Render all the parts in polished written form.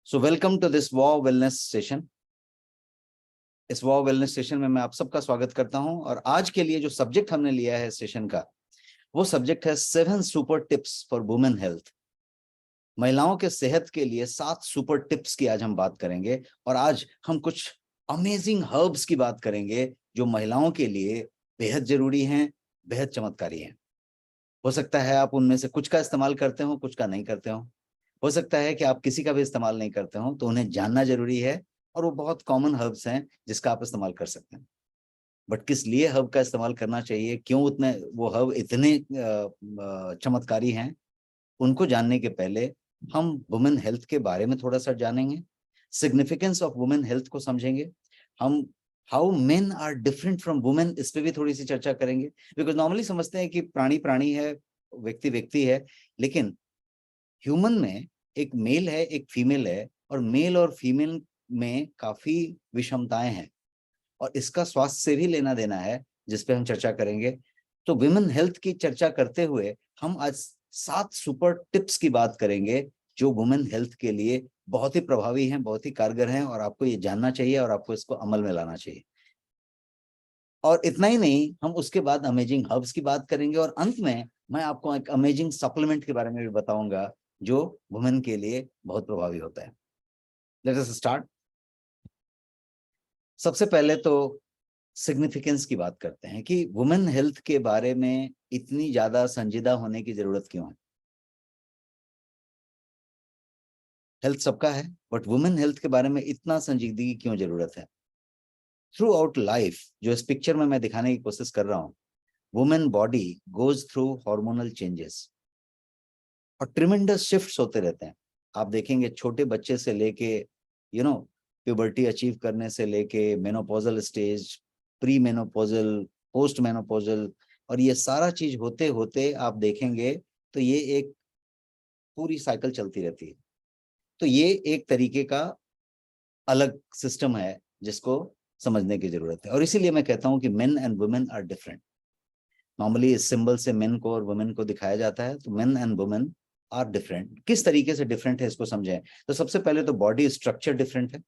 So welcome to this wow wellness session. इस wow wellness session में मैं आप सबका स्वागत करता हूं और आज के लिए जो सब्जेक्ट हमने लिया है सेशन का वो सब्जेक्ट है 7 super tips for women health. महिलाओं के सेहत के लिए 7 सुपर टिप्स की आज हम बात करेंगे और आज हम कुछ अमेजिंग हर्ब्स की बात करेंगे जो महिलाओं के लिए बेहद जरूरी हैं, बेहद चमत्कारी हैं। हो सकता है आप उनमें से कुछ का इस्तेमाल करते हो, कुछ का नहीं करते हो सकता है कि आप किसी का भी इस्तेमाल नहीं करते हो, तो उन्हें जानना जरूरी है। और वो बहुत कॉमन हर्ब्स हैं जिसका आप इस्तेमाल कर सकते हैं। बट किस लिए हर्ब का इस्तेमाल करना चाहिए, क्यों उतने वो हर्ब इतने चमत्कारी हैं, उनको जानने के पहले हम वुमेन हेल्थ के बारे में थोड़ा सा जानेंगे, सिग्निफिकेंस ऑफ वुमेन हेल्थ को समझेंगे। हम how men are different from women, इस पे भी थोड़ी सी चर्चा करेंगे। बिकॉज नॉर्मली समझते हैं कि प्राणी प्राणी है, व्यक्ति व्यक्ति है, लेकिन ह्यूमन में एक मेल है, एक फीमेल है, और मेल और फीमेल में काफी विषमताएं हैं और इसका स्वास्थ्य से भी लेना देना है, जिस पे हम चर्चा करेंगे। तो विमेन हेल्थ की चर्चा करते हुए हम आज 7 सुपर टिप्स की बात करेंगे जो वुमेन हेल्थ के लिए बहुत ही प्रभावी हैं, बहुत ही कारगर हैं, और आपको ये जानना चाहिए और आपको इसको अमल में लाना चाहिए। और इतना ही नहीं, हम उसके बाद अमेजिंग हर्ब्स की बात करेंगे और अंत में मैं आपको एक अमेजिंग सप्लीमेंट के बारे में भी बताऊंगा जो वुमेन के लिए बहुत प्रभावी होता है। Let us start. सबसे पहले तो सिग्निफिकेंस की बात करते हैं कि वुमेन हेल्थ के बारे में इतनी ज्यादा संजीदा होने की जरूरत क्यों है। हेल्थ सबका है, बट वुमेन हेल्थ के बारे में इतना संजीदगी क्यों जरूरत है। थ्रू आउट लाइफ, जो इस पिक्चर में मैं दिखाने की कोशिश कर रहा हूं, women body goes through hormonal changes और ट्रिमेंडस शिफ्ट्स होते रहते हैं। आप देखेंगे छोटे बच्चे से लेके प्यूबर्टी अचीव करने से लेके menopausal stage, pre menopausal, post menopausal, और ये सारा चीज होते होते आप देखेंगे तो ये एक पूरी साइकिल चलती रहती है। तो ये एक तरीके का अलग सिस्टम है जिसको समझने की जरूरत है, और इसीलिए मैं कहता हूं कि men and women are different. Normally इस सिंबल से मेन को और वुमेन को दिखाया जाता है, तो men and women are different. किस तरीके से डिफरेंट है इसको समझें। तो सबसे पहले तो बॉडी स्ट्रक्चर डिफरेंट है,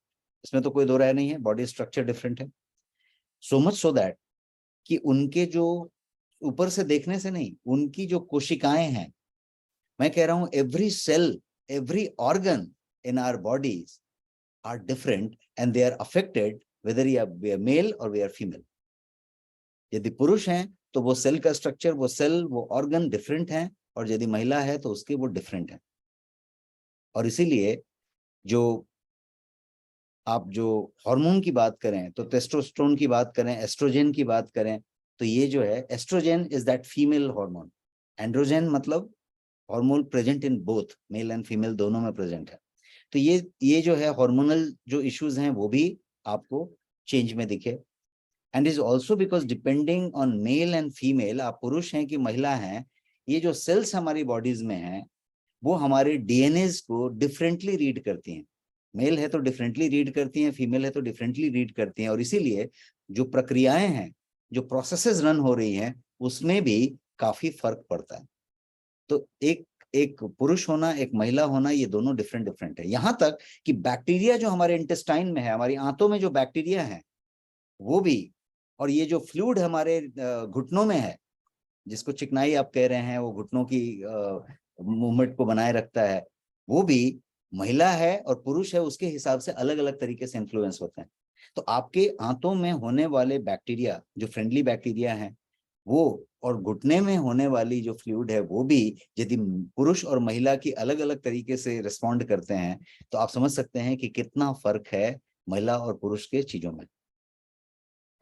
इसमें तो कोई दो राय नहीं है, बॉडी स्ट्रक्चर डिफरेंट है। सो मच सो दैट कि उनके जो ऊपर से देखने से नहीं, उनकी जो कोशिकाएं हैं, मैं कह रहा हूं every cell, every organ in our bodies are different and they are affected whether we are male or we are female. यदि पुरुष हैं तो वो सेल का स्ट्रक्चर, वो सेल, वो ऑर्गन डिफरेंट है, और यदि महिला है तो उसके वो डिफरेंट है। और इसीलिए जो आप जो हार्मोन की बात करें तो टेस्टोस्टेरोन की बात करें, एस्ट्रोजन की बात करें, तो ये जो है estrogen is that female hormone. Androgen मतलब hormone present in both, male and female दोनों में प्रेजेंट है। तो ये जो है हार्मोनल जो इश्यूज हैं वो भी आपको चेंज में दिखे। And is also because depending on mail and female, आप पुरुष हैं कि महिला हैं, ये जो सेल्स हमारी बॉडीज में हैं वो हमारे डीएनए को डिफरेंटली रीड करती हैं। मेल है तो डिफरेंटली रीड करती हैं, फीमेल है तो डिफरेंटली रीड करती हैं, और इसीलिए जो प्रक्रियाएं हैं, जो प्रोसेसेस रन हो रही हैं, उसमें भी काफी फर्क पड़ता है। तो एक एक पुरुष होना, एक महिला होना, ये दोनों डिफरेंट डिफरेंट है। यहां तक कि बैक्टीरिया जो हमारे इंटेस्टाइन में है, हमारी आंतों में जो बैक्टीरिया है वो भी, और ये जो फ्लूइड हमारे घुटनों में है, जिसको चिकनाई आप कह रहे हैं, वो घुटनों की मूवमेंट को बनाए रखता है, वो भी महिला है और पुरुष है उसके हिसाब से अलग अलग तरीके से इन्फ्लुएंस होते हैं। तो आपके आंतों में होने वाले बैक्टीरिया जो फ्रेंडली बैक्टीरिया हैं वो, और घुटने में होने वाली जो फ्लूइड है वो भी, यदि पुरुष और महिला की अलग अलग तरीके से रिस्पॉन्ड करते हैं, तो आप समझ सकते हैं कि कितना फर्क है महिला और पुरुष के चीजों में।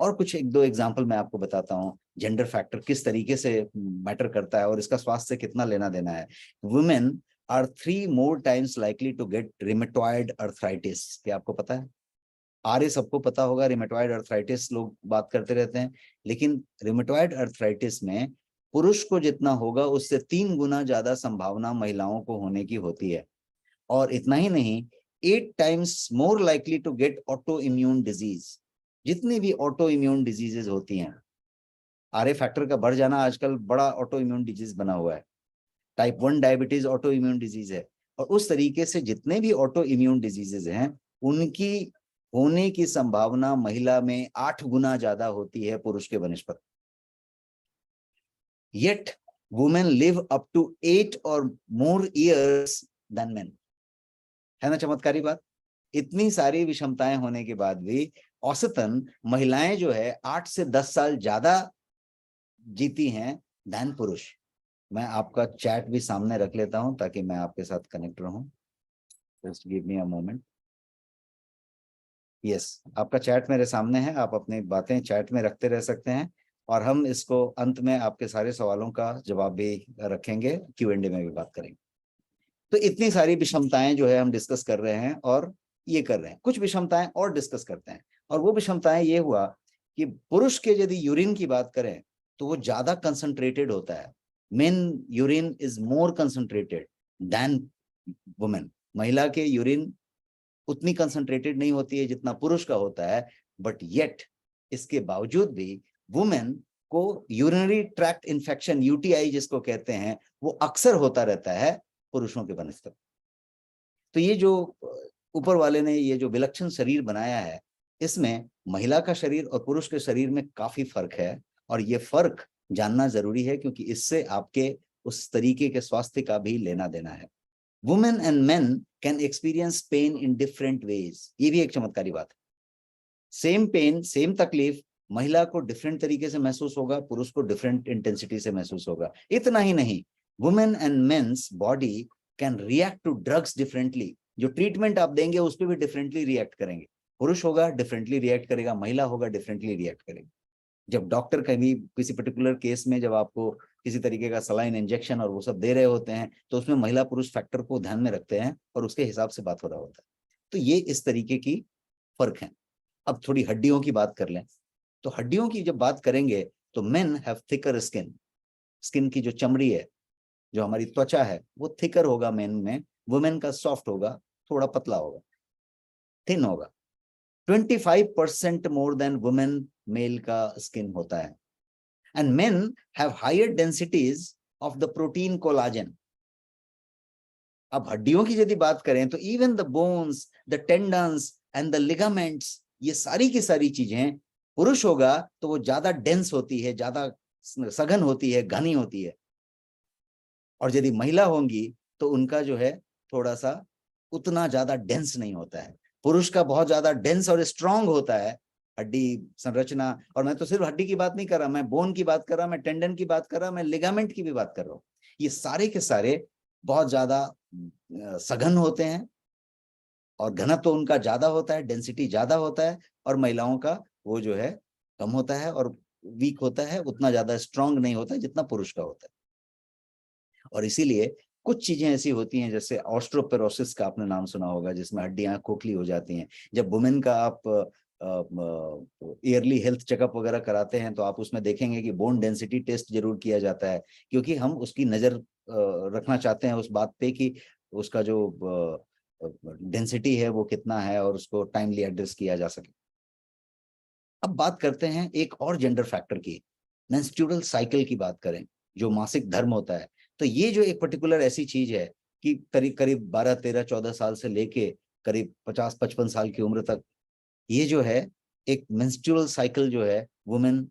और कुछ एक दो एग्जाम्पल मैं आपको बताता हूँ, जेंडर फैक्टर किस तरीके से मैटर करता है और इसका स्वास्थ्य से कितना लेना देना है। Women are 3 more times likely to get rheumatoid arthritis। क्या आपको पता है? आर्य सबको पता होगा, रिमेटॉइड अर्थराइटिस लोग बात करते रहते हैं, लेकिन रिमेटॉइड अर्थराइटिस में पुरुष को जितना होगा उससे 3 गुना ज्यादा संभावना महिलाओं को होने की होती है। और इतना ही नहीं, 8 times more likely to get auto immune disease. जितनी भी ऑटो इम्यून डिजीजेज होती हैं, आरए फैक्टर का बढ़ जाना आजकल बड़ा ऑटो इम्यून डिजीज बना हुआ है। Type 1 diabetes auto immune disease है, और उस तरीके से जितने भी ऑटो इम्यून डिजीजेज हैं उनकी होने की संभावना महिला में 8 गुना ज्यादा होती है पुरुष के बनस्पत। Yet women live up to 8 or more years than men। है ना चमत्कारी बात। इतनी सारी विषमताएं होने के बाद भी औसतन महिलाएं जो है 8 से 10 साल ज्यादा जीती हैं दैन पुरुष। मैं आपका चैट भी सामने रख लेता हूं ताकि मैं आपके साथ कनेक्ट रहूं। Just give me a moment. Yes, आपका चैट मेरे सामने है, आप अपनी बातें चैट में रखते रह सकते हैं और हम इसको अंत में आपके सारे सवालों का जवाब भी रखेंगे, Q&A में भी बात करेंगे। तो इतनी सारी विषमताएं जो है हम डिस्कस कर रहे हैं और ये कर रहे हैं। कुछ विषमताएं और डिस्कस करते हैं, और वो विषमताएं ये हुआ कि पुरुष के यदि यूरिन की बात करें तो वो ज्यादा कंसंट्रेटेड होता है। Men urine is more concentrated than women. महिला के यूरिन उतनी कंसंट्रेटेड नहीं होती है जितना पुरुष का होता है, बट येट इसके बावजूद भी वुमेन को यूरिनरी ट्रैक्ट इन्फेक्शन, यूटीआई जिसको कहते हैं, वो अक्सर होता रहता है पुरुषों के बनस्पत। तो ये जो ऊपर वाले ने ये जो विलक्षण शरीर बनाया है, इसमें महिला का शरीर और पुरुष के शरीर में काफी फर्क है, और ये फर्क जानना जरूरी है क्योंकि इससे आपके उस तरीके के स्वास्थ्य का भी लेना देना है। Women and main can experience pain in different ways. ये भी एक चमत्कारी बात है। सेम पेन, सेम तकलीफ महिला को डिफरेंट तरीके से महसूस होगा, पुरुष को डिफरेंट इंटेंसिटी से महसूस होगा। इतना ही नहीं, women and men's body can react to drugs differently. जो ट्रीटमेंट आप देंगे उस पर भी डिफरेंटली रिएक्ट करेंगे। पुरुष होगा डिफरेंटली रिएक्ट करेगा, महिला होगा डिफरेंटली रिएक्ट करेगा। जब डॉक्टर कभी किसी पर्टिकुलर केस में जब आपको किसी तरीके का सलाइन इंजेक्शन और वो सब दे रहे होते हैं तो उसमें महिला पुरुष फैक्टर को ध्यान में रखते हैं और उसके हिसाब से बात हो रहा होता है। तो ये इस तरीके की फर्क है। अब थोड़ी हड्डियों की बात कर लें। तो हड्डियों की जब बात करेंगे तो men have thicker skin. Skin की जो चमड़ी है, जो हमारी त्वचा है, वो थिकर होगा मेन में। वुमेन का सॉफ्ट होगा, थोड़ा पतला होगा, थिन होगा। 25% मोर देन वुमेन मेल का स्किन होता है। And men have higher densities of the protein collagen. अब हड्डियों की यदि बात करें तो even the bones, the tendons and the ligaments, ये सारी की सारी चीजें, पुरुष होगा तो वो ज्यादा डेंस होती है, ज्यादा सघन होती है, घनी होती है। और यदि महिला होंगी तो उनका जो है थोड़ा सा उतना ज्यादा डेंस नहीं होता है। पुरुष का बहुत ज्यादा डेंस और स्ट्रांग होता है हड्डी संरचना। और मैं तो सिर्फ हड्डी की बात नहीं कर रहा, मैं बोन की बात कर रहा, मैं टेंडन की बात कर रहा, मैं लिगामेंट की भी बात कर रहा हूँ। ये सारे के सारे बहुत ज्यादा सघन होते हैं और घनत्व तो उनका ज्यादा होता है, डेंसिटी ज्यादा होता है। और महिलाओं का वो जो है कम होता है और वीक होता है, उतना ज्यादा स्ट्रांग नहीं होता जितना पुरुष का होता है। और इसीलिए कुछ चीजें ऐसी होती हैं, जैसे ऑस्ट्रोपेरोसिस का आपने नाम सुना होगा, जिसमें हड्डियां खोखली हो जाती हैं। जब वुमेन का आप ईयरली हेल्थ चेकअप वगैरह कराते हैं तो आप उसमें देखेंगे कि बोन डेंसिटी टेस्ट जरूर किया जाता है, क्योंकि हम उसकी नजर रखना चाहते हैं उस बात पे कि उसका जो डेंसिटी है वो कितना है और उसको टाइमली एड्रेस किया जा सके। अब बात करते हैं एक और जेंडर फैक्टर की, मेंस्ट्रुअल साइकिल की बात करें, जो मासिक धर्म होता है। तो ये जो एक पर्टिकुलर ऐसी चीज है कि करीब करीब 12, 13, 14 साल से लेके करीब 50, 55 साल की उम्र तक ये जो है एक मेंस्ट्रुअल साइकिल जो है वुमेन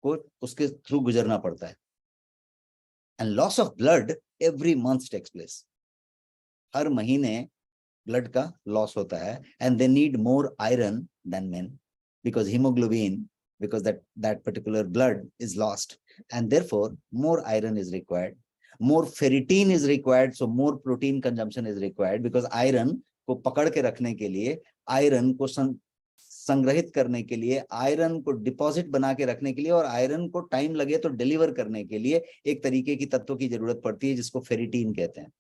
को उसके थ्रू गुजरना पड़ता है। And loss of blood every month takes place. हर महीने ब्लड का लॉस होता है। And they need more iron than men because haemoglobin, because that particular blood is lost, and therefore more iron is required, more ferritin is required, so more protein consumption is required, because iron को पकड़ के रखने के लिए, iron को संग्रहित करने के लिए, आयरन को डिपॉजिट बना के रखने के लिए, और आयरन को टाइम लगे तो डिलीवर करने के लिए एक तरीके की तत्व की जरूरत पड़ती है जिसको फेरिटीन कहते हैं।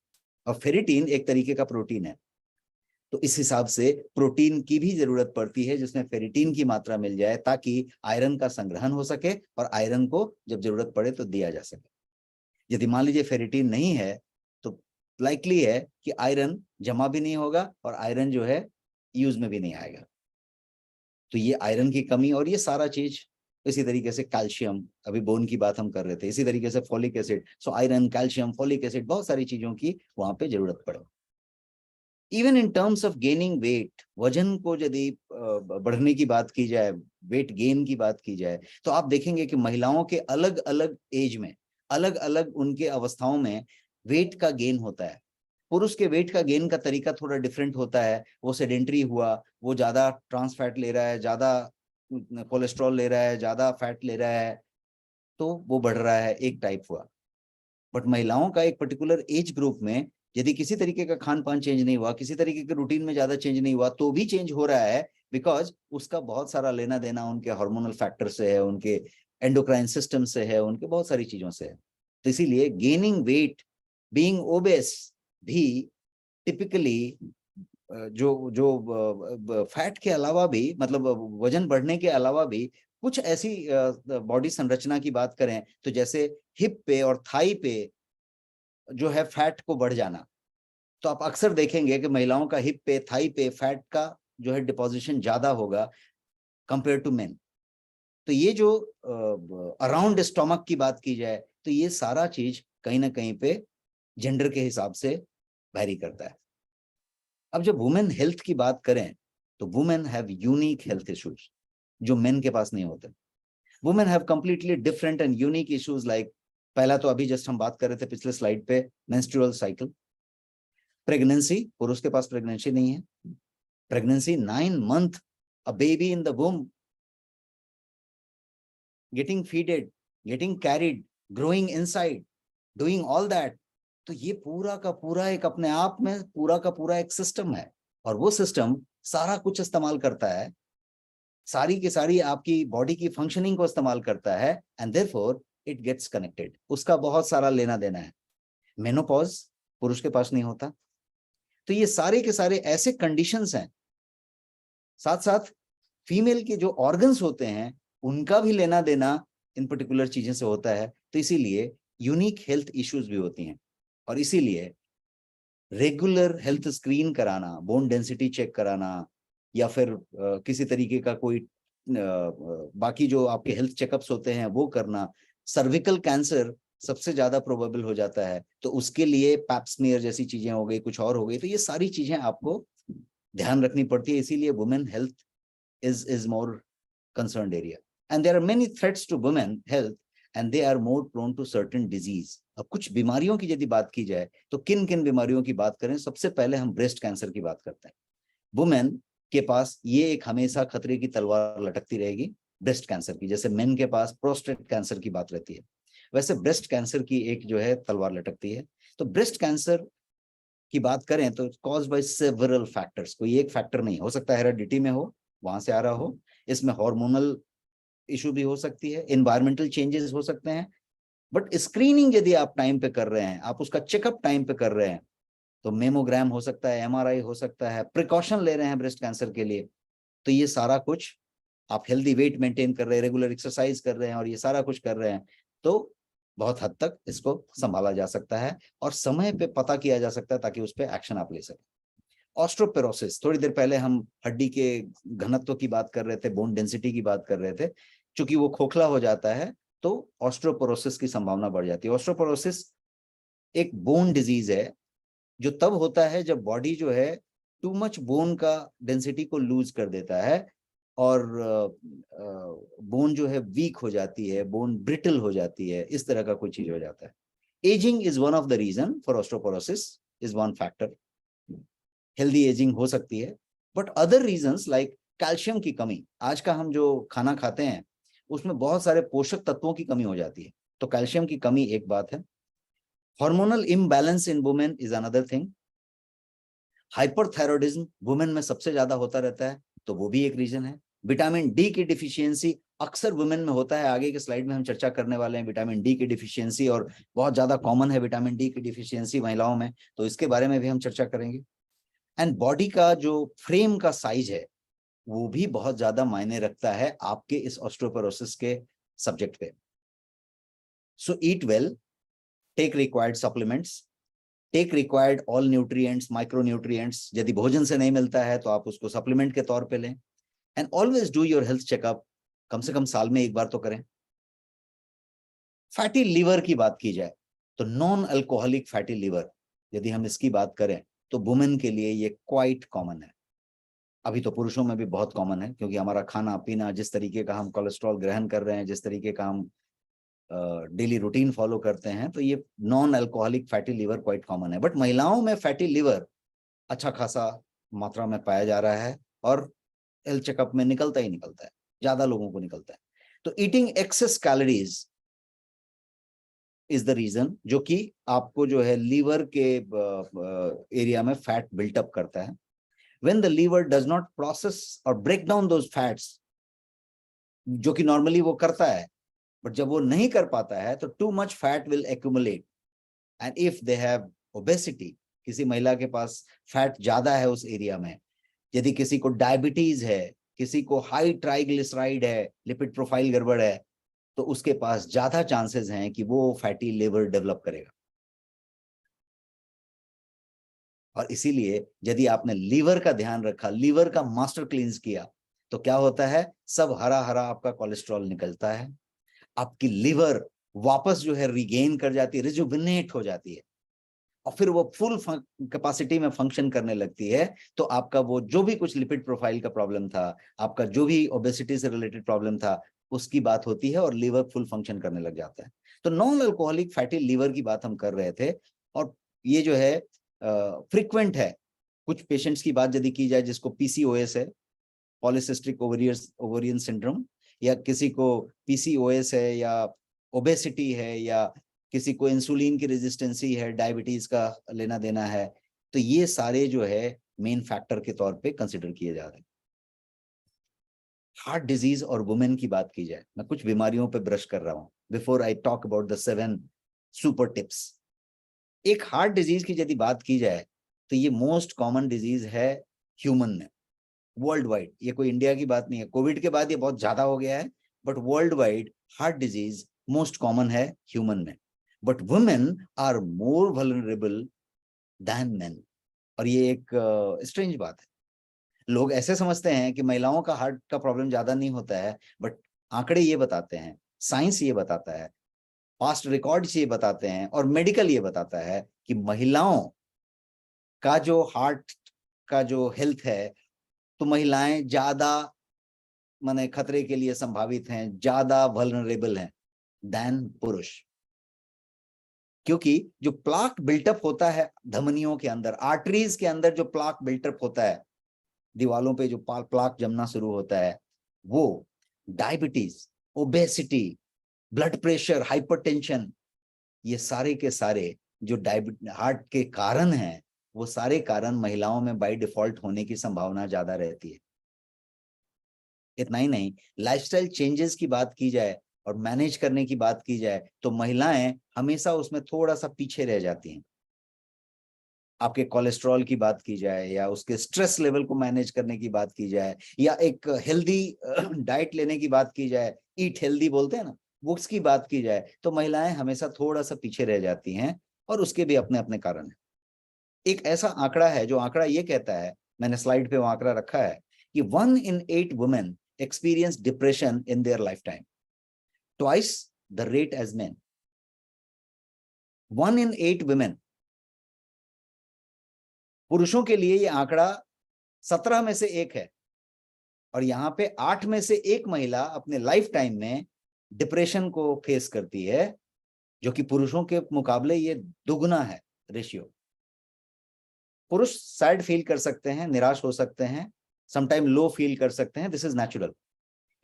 और फेरिटीन एक तरीके का प्रोटीन है, तो इस हिसाब से प्रोटीन की भी जरूरत पड़ती है जिसमें फेरिटीन की मात्रा मिल जाए ताकि आयरन का संग्रहण हो सके और आयरन को जब जरूरत पड़े तो दिया जा सके। यदि मान लीजिए फेरिटीन नहीं है तो लाइकली है कि आयरन जमा भी नहीं होगा और आयरन जो है यूज में भी नहीं आएगा। तो ये आयरन की कमी और ये सारा चीज इसी तरीके से कैल्शियम, अभी बोन की बात हम कर रहे थे, इसी तरीके से folic acid, so iron, calcium, folic acid, बहुत सारी चीजों की वहां पे जरूरत पड़े। Even in terms of gaining weight, वजन को यदि बढ़ने की बात की जाए, वेट गेन की बात की जाए, तो आप देखेंगे कि महिलाओं के अलग अलग एज में, अलग अलग उनके अवस्थाओं में वेट का गेन होता है। पुरुष के वेट का गेन का तरीका थोड़ा डिफरेंट होता है। वो सेडेंट्री हुआ, वो ज्यादा ट्रांस फैट ले रहा है, ज्यादा कोलेस्ट्रॉल ले रहा है, ज्यादा फैट ले रहा है, तो वो बढ़ रहा है, एक टाइप हुआ। बट महिलाओं का एक पर्टिकुलर एज ग्रुप में यदि किसी तरीके का खान पान चेंज नहीं हुआ, किसी तरीके के रूटीन में ज्यादा चेंज नहीं हुआ, तो भी चेंज हो रहा है, बिकॉज उसका बहुत सारा लेना देना उनके हार्मोनल फैक्टर से है, उनके एंडोक्राइन सिस्टम से है, उनके बहुत सारी चीजों से है। तो इसीलिए गेनिंग वेट, बीइंग ओबेस भी टिपिकली जो जो फैट के अलावा भी, मतलब वजन बढ़ने के अलावा भी कुछ ऐसी बॉडी संरचना की बात करें तो जैसे हिप पे और थाई पे जो है फैट को बढ़ जाना, तो आप अक्सर देखेंगे कि महिलाओं का हिप पे, थाई पे फैट का जो है डिपोजिशन ज्यादा होगा कंपेयर टू मेन। तो ये जो अराउंड स्टोमक की बात की जाए तो ये सारा चीज कहीं ना कहीं पे जेंडर के हिसाब से वैरी करता है। अब जब वुमेन हेल्थ की बात करें तो women have unique health issues जो मेन के पास नहीं होते। Women have completely different and unique issues like, पहला तो अभी जस्ट हम बात कर रहे थे पिछले स्लाइड पे, मेंस्ट्रुअल साइकिल। प्रेगनेंसी, पुरुष के पास प्रेगनेंसी नहीं है। Pregnancy 9 month, a baby in the womb, getting feeded, getting carried, growing inside, doing all that, तो ये पूरा का पूरा एक अपने आप में पूरा का पूरा एक सिस्टम है, और वो सिस्टम सारा कुछ इस्तेमाल करता है, सारी की सारी आपकी बॉडी की फंक्शनिंग को इस्तेमाल करता है, and therefore it gets connected. उसका बहुत सारा लेना देना है। मेनोपॉज पुरुष के पास नहीं होता। तो ये सारे के सारे ऐसे कंडीशंस हैं। साथ साथ फीमेल के जो ऑर्गन्स होते हैं उनका भी लेना देना इन पर्टिकुलर चीजों से होता है। तो इसीलिए यूनिक हेल्थ इश्यूज भी होती हैं, और इसीलिए रेगुलर हेल्थ स्क्रीन कराना, बोन डेंसिटी चेक कराना, या फिर किसी तरीके का कोई बाकी जो आपके हेल्थ चेकअप्स होते हैं वो करना। सर्विकल कैंसर सबसे ज्यादा प्रोबेबल हो जाता है, तो उसके लिए पैप्समियर जैसी चीजें हो गई, कुछ और हो गई, तो ये सारी चीजें आपको ध्यान रखनी पड़ती है। इसीलिए women health is more concerned area, and there are many threats to women health, and they are more prone to certain disease. अब कुछ बीमारियों की यदि बात की जाए तो किन किन बीमारियों की बात करें, सबसे पहले हम ब्रेस्ट कैंसर की बात करते हैं। वुमेन के पास ये एक हमेशा खतरे की तलवार लटकती रहेगी ब्रेस्ट कैंसर की, जैसे मेन के पास प्रोस्टेट कैंसर की बात रहती है, वैसे ब्रेस्ट कैंसर की एक जो है तलवार लटकती है। तो ब्रेस्ट कैंसर की बात करें तो कॉज बाय सेवरल फैक्टर्स, कोई एक फैक्टर नहीं हो सकता, हेरेडिटी में हो, वहां से आ रहा हो, इसमें हार्मोनल इशू भी हो सकती है, एनवायरमेंटल चेंजेस हो सकते हैं। बट स्क्रीनिंग यदि आप टाइम पे कर रहे हैं, आप उसका चेकअप टाइम पे कर रहे हैं, तो मेमोग्राम हो सकता है, एमआरआई हो सकता है, प्रिकॉशन ले रहे हैं ब्रेस्ट कैंसर के लिए, तो ये सारा कुछ आप हेल्दी वेट मेंटेन कर रहे हैं, रेगुलर एक्सरसाइज कर रहे हैं, और ये सारा कुछ कर रहे हैं, तो बहुत हद तक इसको संभाला जा सकता है और समय पे पता किया जा सकता है, ताकि उस पर एक्शन आप ले सकें। ऑस्ट्रोपेरोसिस, थोड़ी देर पहले हम हड्डी के घनत्व की बात कर रहे थे, बोन डेंसिटी की बात कर रहे थे। चूंकि वो खोखला हो जाता है तो ऑस्ट्रोपोरोसिस की संभावना बढ़ जाती है। ऑस्ट्रोपोरोसिस एक बोन डिजीज है जो तब होता है जब बॉडी जो है टू मच बोन का डेंसिटी को लूज कर देता है, और बोन जो है वीक हो जाती है, बोन ब्रिटल हो जाती है, इस तरह का कोई चीज हो जाता है। Ageing is one of the reason for osteoporosis, is one factor. Healthy ageing हो सकती है, but other reasons like calcium की कमी, आज का हम जो खाना खाते हैं उसमें बहुत सारे पोषक तत्वों की कमी हो जाती है, तो कैल्शियम की कमी एक बात है। Hormonal imbalance in women is another thing. Hyperthyroidism women में सबसे ज्यादा होता रहता है, तो वो भी एक रीजन है। विटामिन डी की डिफिशियंसी अक्सर वुमेन में होता है, आगे के स्लाइड में हम चर्चा करने वाले हैं विटामिन डी की डिफिशियंसी, और बहुत ज्यादा कॉमन है विटामिन डी की डिफिशियंसी महिलाओं में, तो इसके बारे में भी हम चर्चा करेंगे। एंड बॉडी का जो फ्रेम का साइज है वो भी बहुत ज्यादा मायने रखता है आपके इस ऑस्टियोपोरोसिस के सब्जेक्ट पे। So eat well, take required supplements, take required all nutrients, micronutrients, यदि भोजन से नहीं मिलता है तो आप उसको सप्लीमेंट के तौर पे लें। And always do your health checkup कम से कम साल में एक बार तो करें। फैटी लीवर की बात की जाए तो नॉन अल्कोहलिक फैटी लीवर यदि हम इसकी बात करें तो वुमेन के लिए ये क्वाइट कॉमन है। अभी तो पुरुषों में भी बहुत कॉमन है, क्योंकि हमारा खाना पीना, जिस तरीके का हम कोलेस्ट्रॉल ग्रहण कर रहे हैं, जिस तरीके का हम डेली रूटीन फॉलो करते हैं, तो ये non alcoholic fatty liver quite common है। बट महिलाओं में फैटी लीवर अच्छा खासा मात्रा में पाया जा रहा है और हेल्थ चेकअप में निकलता ही निकलता है, ज्यादा लोगों को निकलता है। तो eating excess calories is the reason जो कि आपको जो है लीवर के एरिया में फैट बिल्टअप करता है। When the liver does not process or break down those fats, जो कि नॉर्मली वो करता है, बट जब वो नहीं कर पाता है तो too much fat will accumulate. And if they have obesity, किसी महिला के पास फैट ज्यादा है उस एरिया में, यदि किसी को डायबिटीज है, किसी को हाई ट्राइग्लिसराइड है, लिपिड प्रोफाइल गड़बड़ है, तो उसके पास ज्यादा चांसेस हैं कि वो फैटी लिवर डेवलप करेगा। और इसीलिए यदि आपने लीवर का ध्यान रखा, लीवर का मास्टर क्लींस किया, तो क्या होता है, सब हरा हरा आपका कोलेस्ट्रॉल निकलता है, आपकी लिवर वापस जो है रिगेन कर जाती है, रिजुविनेट हो जाती है, और फिर वो फुल कैपेसिटी में फंक्शन करने लगती है। तो आपका वो जो भी कुछ लिपिड प्रोफाइल का प्रॉब्लम था, आपका जो भी ओबेसिटी से रिलेटेड प्रॉब्लम था, उसकी बात होती है और लीवर फुल फंक्शन करने लग जाता है। तो नॉन अल्कोहलिक फैटी लीवर की बात हम कर रहे थे, और ये जो है फ्रिक्वेंट है। कुछ पेशेंट्स की बात यदि की जाए जिसको पीसीओएस है, पॉलीसिस्टिक ओवेरियन सिंड्रोम, या किसी को पीसीओएस है, या ओबेसिटी है, या किसी को इंसुलिन की रेजिस्टेंसी है, डायबिटीज का लेना देना है, तो ये सारे जो है मेन फैक्टर के तौर पे कंसिडर किए जा रहे हैं। हार्ट डिजीज और वुमेन की बात की जाए, मैं कुछ बीमारियों पे ब्रश कर रहा हूं before I talk about the 7 super tips. एक हार्ट डिजीज की यदि बात की जाए तो ये मोस्ट कॉमन डिजीज है ह्यूमन में, वर्ल्ड वाइड। ये कोई इंडिया की बात नहीं है, कोविड के बाद ये बहुत ज्यादा हो गया है, but world wide heart disease most common है ह्यूमन में। But women are more vulnerable than men. और ये एक स्ट्रेंज बात है। लोग ऐसे समझते हैं कि महिलाओं का हार्ट का प्रॉब्लम ज्यादा नहीं होता है, बट आंकड़े ये बताते हैं, साइंस ये बताता है, पास्ट रिकॉर्ड्स ये बताते हैं, और मेडिकल ये बताता है कि महिलाओं का जो हार्ट का जो हेल्थ है, तो महिलाएं ज्यादा माने खतरे के लिए संभावित हैं, ज्यादा वल्नरेबल हैं दैन पुरुष। क्योंकि जो प्लाक बिल्टअप होता है धमनियों के अंदर, आर्टरीज के अंदर जो प्लाक बिल्टअप होता है, दीवालों पे जो प्लाक जमना शुरू होता है, वो diabetes, obesity, blood pressure, hypertension, ये सारे के सारे जो हार्ट के कारण हैं, वो सारे कारण महिलाओं में बाय डिफॉल्ट होने की संभावना ज्यादा रहती है। इतना ही नहीं, लाइफस्टाइल चेंजेस की बात की जाए और मैनेज करने की बात की जाए तो महिलाएं हमेशा उसमें थोड़ा सा पीछे रह जाती हैं। आपके कोलेस्ट्रॉल की बात की जाए, या उसके स्ट्रेस लेवल को मैनेज करने की बात की जाए, या एक हेल्दी डाइट लेने की बात की जाए, ईट हेल्दी बोलते हैं ना, वो उसकी बात की जाए, तो महिलाएं हमेशा थोड़ा सा पीछे रह जाती हैं, और उसके भी अपने अपने कारण हैं। एक ऐसा आंकड़ा है जो आंकड़ा ये कहता है, मैंने स्लाइड पे वो आंकड़ा रखा है, कि 1 in 8 women experience depression in their lifetime, twice the rate as men. 1 in 8 women। पुरुषों के लिए ये आंकड़ा 17 में से 1 है, और यहाँ पे 8 में से 1 महिला अपने लाइफ टाइम में डिप्रेशन को फेस करती है, जो कि पुरुषों के मुकाबले ये दुगना है रेशियो। पुरुष सैड फील कर सकते हैं, निराश हो सकते हैं, समटाइम लो फील कर सकते हैं, this is natural.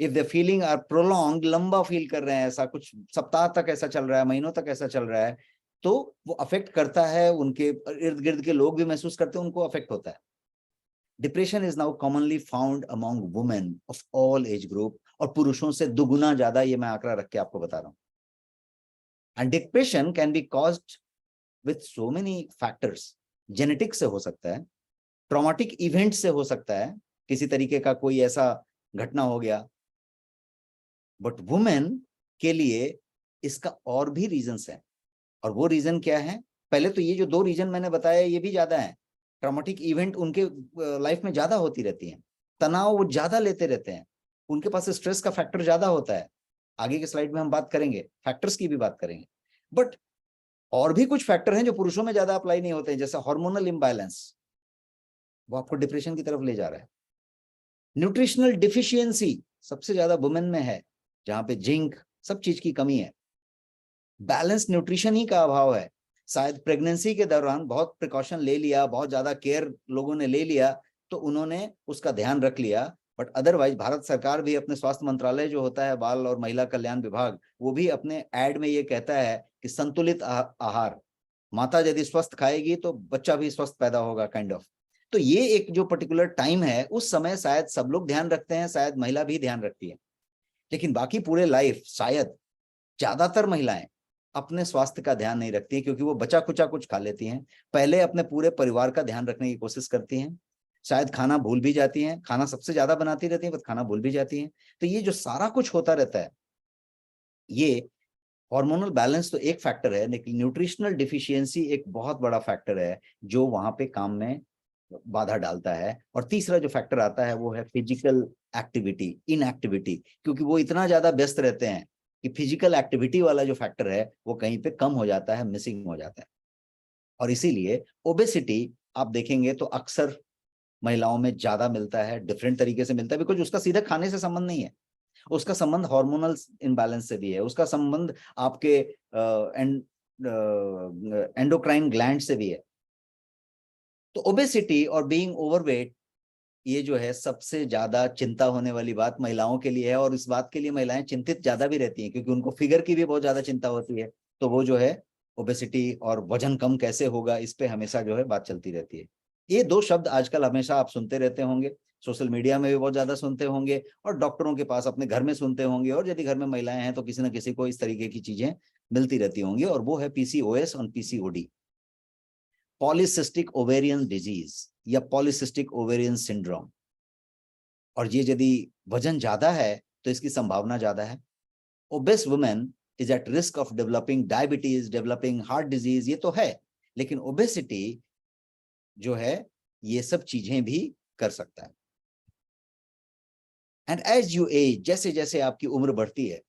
If the feeling are prolong, लंबा फील कर रहे हैं, ऐसा कुछ सप्ताह तक ऐसा चल रहा है, महीनों तक ऐसा चल रहा है, तो वो अफेक्ट करता है, उनके इर्द गिर्द के लोग भी महसूस करते हैं, उनको अफेक्ट होता है। Depression is now commonly found among women of all age group, और पुरुषों से दुगुना ज्यादा, ये मैं आंकड़ा रख के आपको बता रहा हूँ। And depression can be caused with so many factors. Genetic से हो सकता है, ट्रॉमेटिक इवेंट से हो सकता है, किसी तरीके का कोई ऐसा घटना हो गया, बट वुमेन के लिए इसका और भी रीजंस हैं। और वो रीजन क्या है? पहले तो ये जो 2 रीजन मैंने बताया ये भी ज्यादा है, ट्रॉमेटिक इवेंट उनके लाइफ में ज्यादा होती रहती है, तनाव वो ज्यादा लेते रहते हैं, उनके पास स्ट्रेस का फैक्टर ज्यादा होता है। आगे के स्लाइड में हम बात करेंगे, फैक्टर्स की भी बात करेंगे। बट और भी कुछ फैक्टर हैं जो पुरुषों में ज्यादा अप्लाई नहीं होते हैं, जैसे हार्मोनल इम्बैलेंस, वो आपको डिप्रेशन की तरफ ले जा रहा है। न्यूट्रिशनल डिफिशियंसी सबसे ज्यादा वुमेन में है, जहां पे जिंक सब चीज की कमी है। बैलेंस न्यूट्रिशन ही का अभाव है। शायद प्रेगनेंसी के दौरान बहुत प्रिकॉशन ले लिया, बहुत ज्यादा केयर लोगों ने ले लिया, तो उन्होंने उसका ध्यान रख लिया। बट अदरवाइज भारत सरकार भी अपने स्वास्थ्य मंत्रालय जो होता है, बाल और महिला कल्याण विभाग, वो भी अपने एड में ये कहता है कि संतुलित आहार, माता यदि स्वस्थ खाएगी तो बच्चा भी स्वस्थ पैदा होगा, काइंड ऑफ। तो ये एक जो पर्टिकुलर टाइम है, उस समय शायद सब लोग ध्यान रखते हैं, शायद महिला भी ध्यान रखती है। लेकिन बाकी पूरे लाइफ शायद ज्यादातर महिलाएं अपने स्वास्थ्य का ध्यान नहीं रखती हैं, क्योंकि वो बचा कुचा कुछ खा लेती हैं। पहले अपने पूरे परिवार का ध्यान रखने की कोशिश करती हैं, शायद खाना भूल भी जाती हैं, खाना सबसे ज्यादा बनाती रहती हैं पर खाना भूल भी जाती हैं। तो ये जो सारा कुछ होता रहता है, ये हार्मोनल बैलेंस तो एक फैक्टर है, लेकिन न्यूट्रिशनल डिफिशियंसी एक बहुत बड़ा फैक्टर है जो वहां पे काम में बाधा डालता है। और तीसरा जो फैक्टर आता है वो है फिजिकल एक्टिविटी, इनएक्टिविटी, क्योंकि वो इतना ज्यादा व्यस्त रहते हैं कि फिजिकल एक्टिविटी वाला जो फैक्टर है वो कहीं पे कम हो जाता है, मिसिंग हो जाता है। और इसीलिए ओबेसिटी आप देखेंगे तो अक्सर महिलाओं में ज्यादा मिलता है, डिफरेंट तरीके से मिलता है, बिकॉज उसका सीधा खाने से संबंध नहीं है, उसका संबंध हार्मोनल इम्बैलेंस से भी है, उसका संबंध आपके एंडोक्राइन ग्लैंड से भी है। तो ओबेसिटी और बीइंग ओवरवेट, ये जो है सबसे ज्यादा चिंता होने वाली बात महिलाओं के लिए है। और इस बात के लिए महिलाएं चिंतित ज्यादा भी रहती हैं, क्योंकि उनको फिगर की भी बहुत ज्यादा चिंता होती है। तो वो जो है ओबेसिटी और वजन कम कैसे होगा, इस पे हमेशा जो है बात चलती रहती है। ये दो शब्द आजकल हमेशा आप सुनते रहते होंगे, सोशल मीडिया में भी बहुत ज्यादा सुनते होंगे, और डॉक्टरों के पास अपने घर में सुनते होंगे, और यदि घर में महिलाएं हैं तो किसी ना किसी को इस तरीके की चीजें मिलती रहती होंगी, और वो है पीसीओएस और पीसीओडी, पॉलीसिस्टिक ओवेरियन डिजीज या पॉलीसिस्टिक ओवेरियन सिंड्रोम। और ये यदि वजन ज्यादा है तो इसकी संभावना ज्यादा है। Obese women is at risk of developing diabetes, developing heart disease, ये तो है, लेकिन ओबेसिटी जो है ये सब चीजें भी कर सकता है। एंड एज यू एज, जैसे जैसे आपकी उम्र बढ़ती है,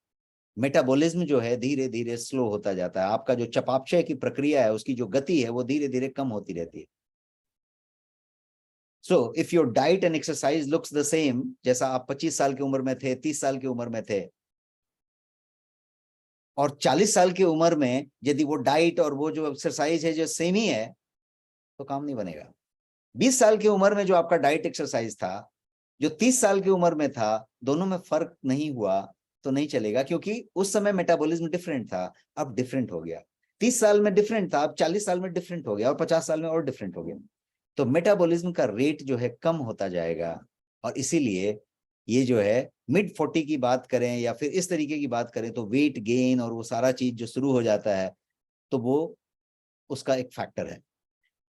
मेटाबॉलिज्म जो है धीरे धीरे स्लो होता जाता है। आपका जो चयापचय की प्रक्रिया है, उसकी जो गति है वो धीरे धीरे कम होती रहती है। So if your diet and exercise looks the same, जैसा आप 25 साल की उम्र में थे, 30 साल की उम्र में थे, और 40 साल की उम्र में यदि वो डाइट और वो जो एक्सरसाइज है जो सेम ही है, तो काम नहीं बनेगा। 20 साल की उम्र में जो आपका डाइट एक्सरसाइज था, जो 30 साल की उम्र में था, दोनों में फर्क नहीं हुआ तो नहीं चलेगा, क्योंकि उस समय मेटाबॉलिज्म डिफरेंट था, अब डिफरेंट हो गया। 30 साल में डिफरेंट था, अब 40 साल में डिफरेंट हो गया, और 50 साल में और डिफरेंट हो गया। तो मेटाबॉलिज्म का रेट जो है कम होता जाएगा। और इसीलिए ये जो है मिड 40 की बात करें या फिर इस तरीके की बात करें, तो वेट गेन और वो सारा चीज जो शुरू हो जाता है, तो वो उसका एक फैक्टर है।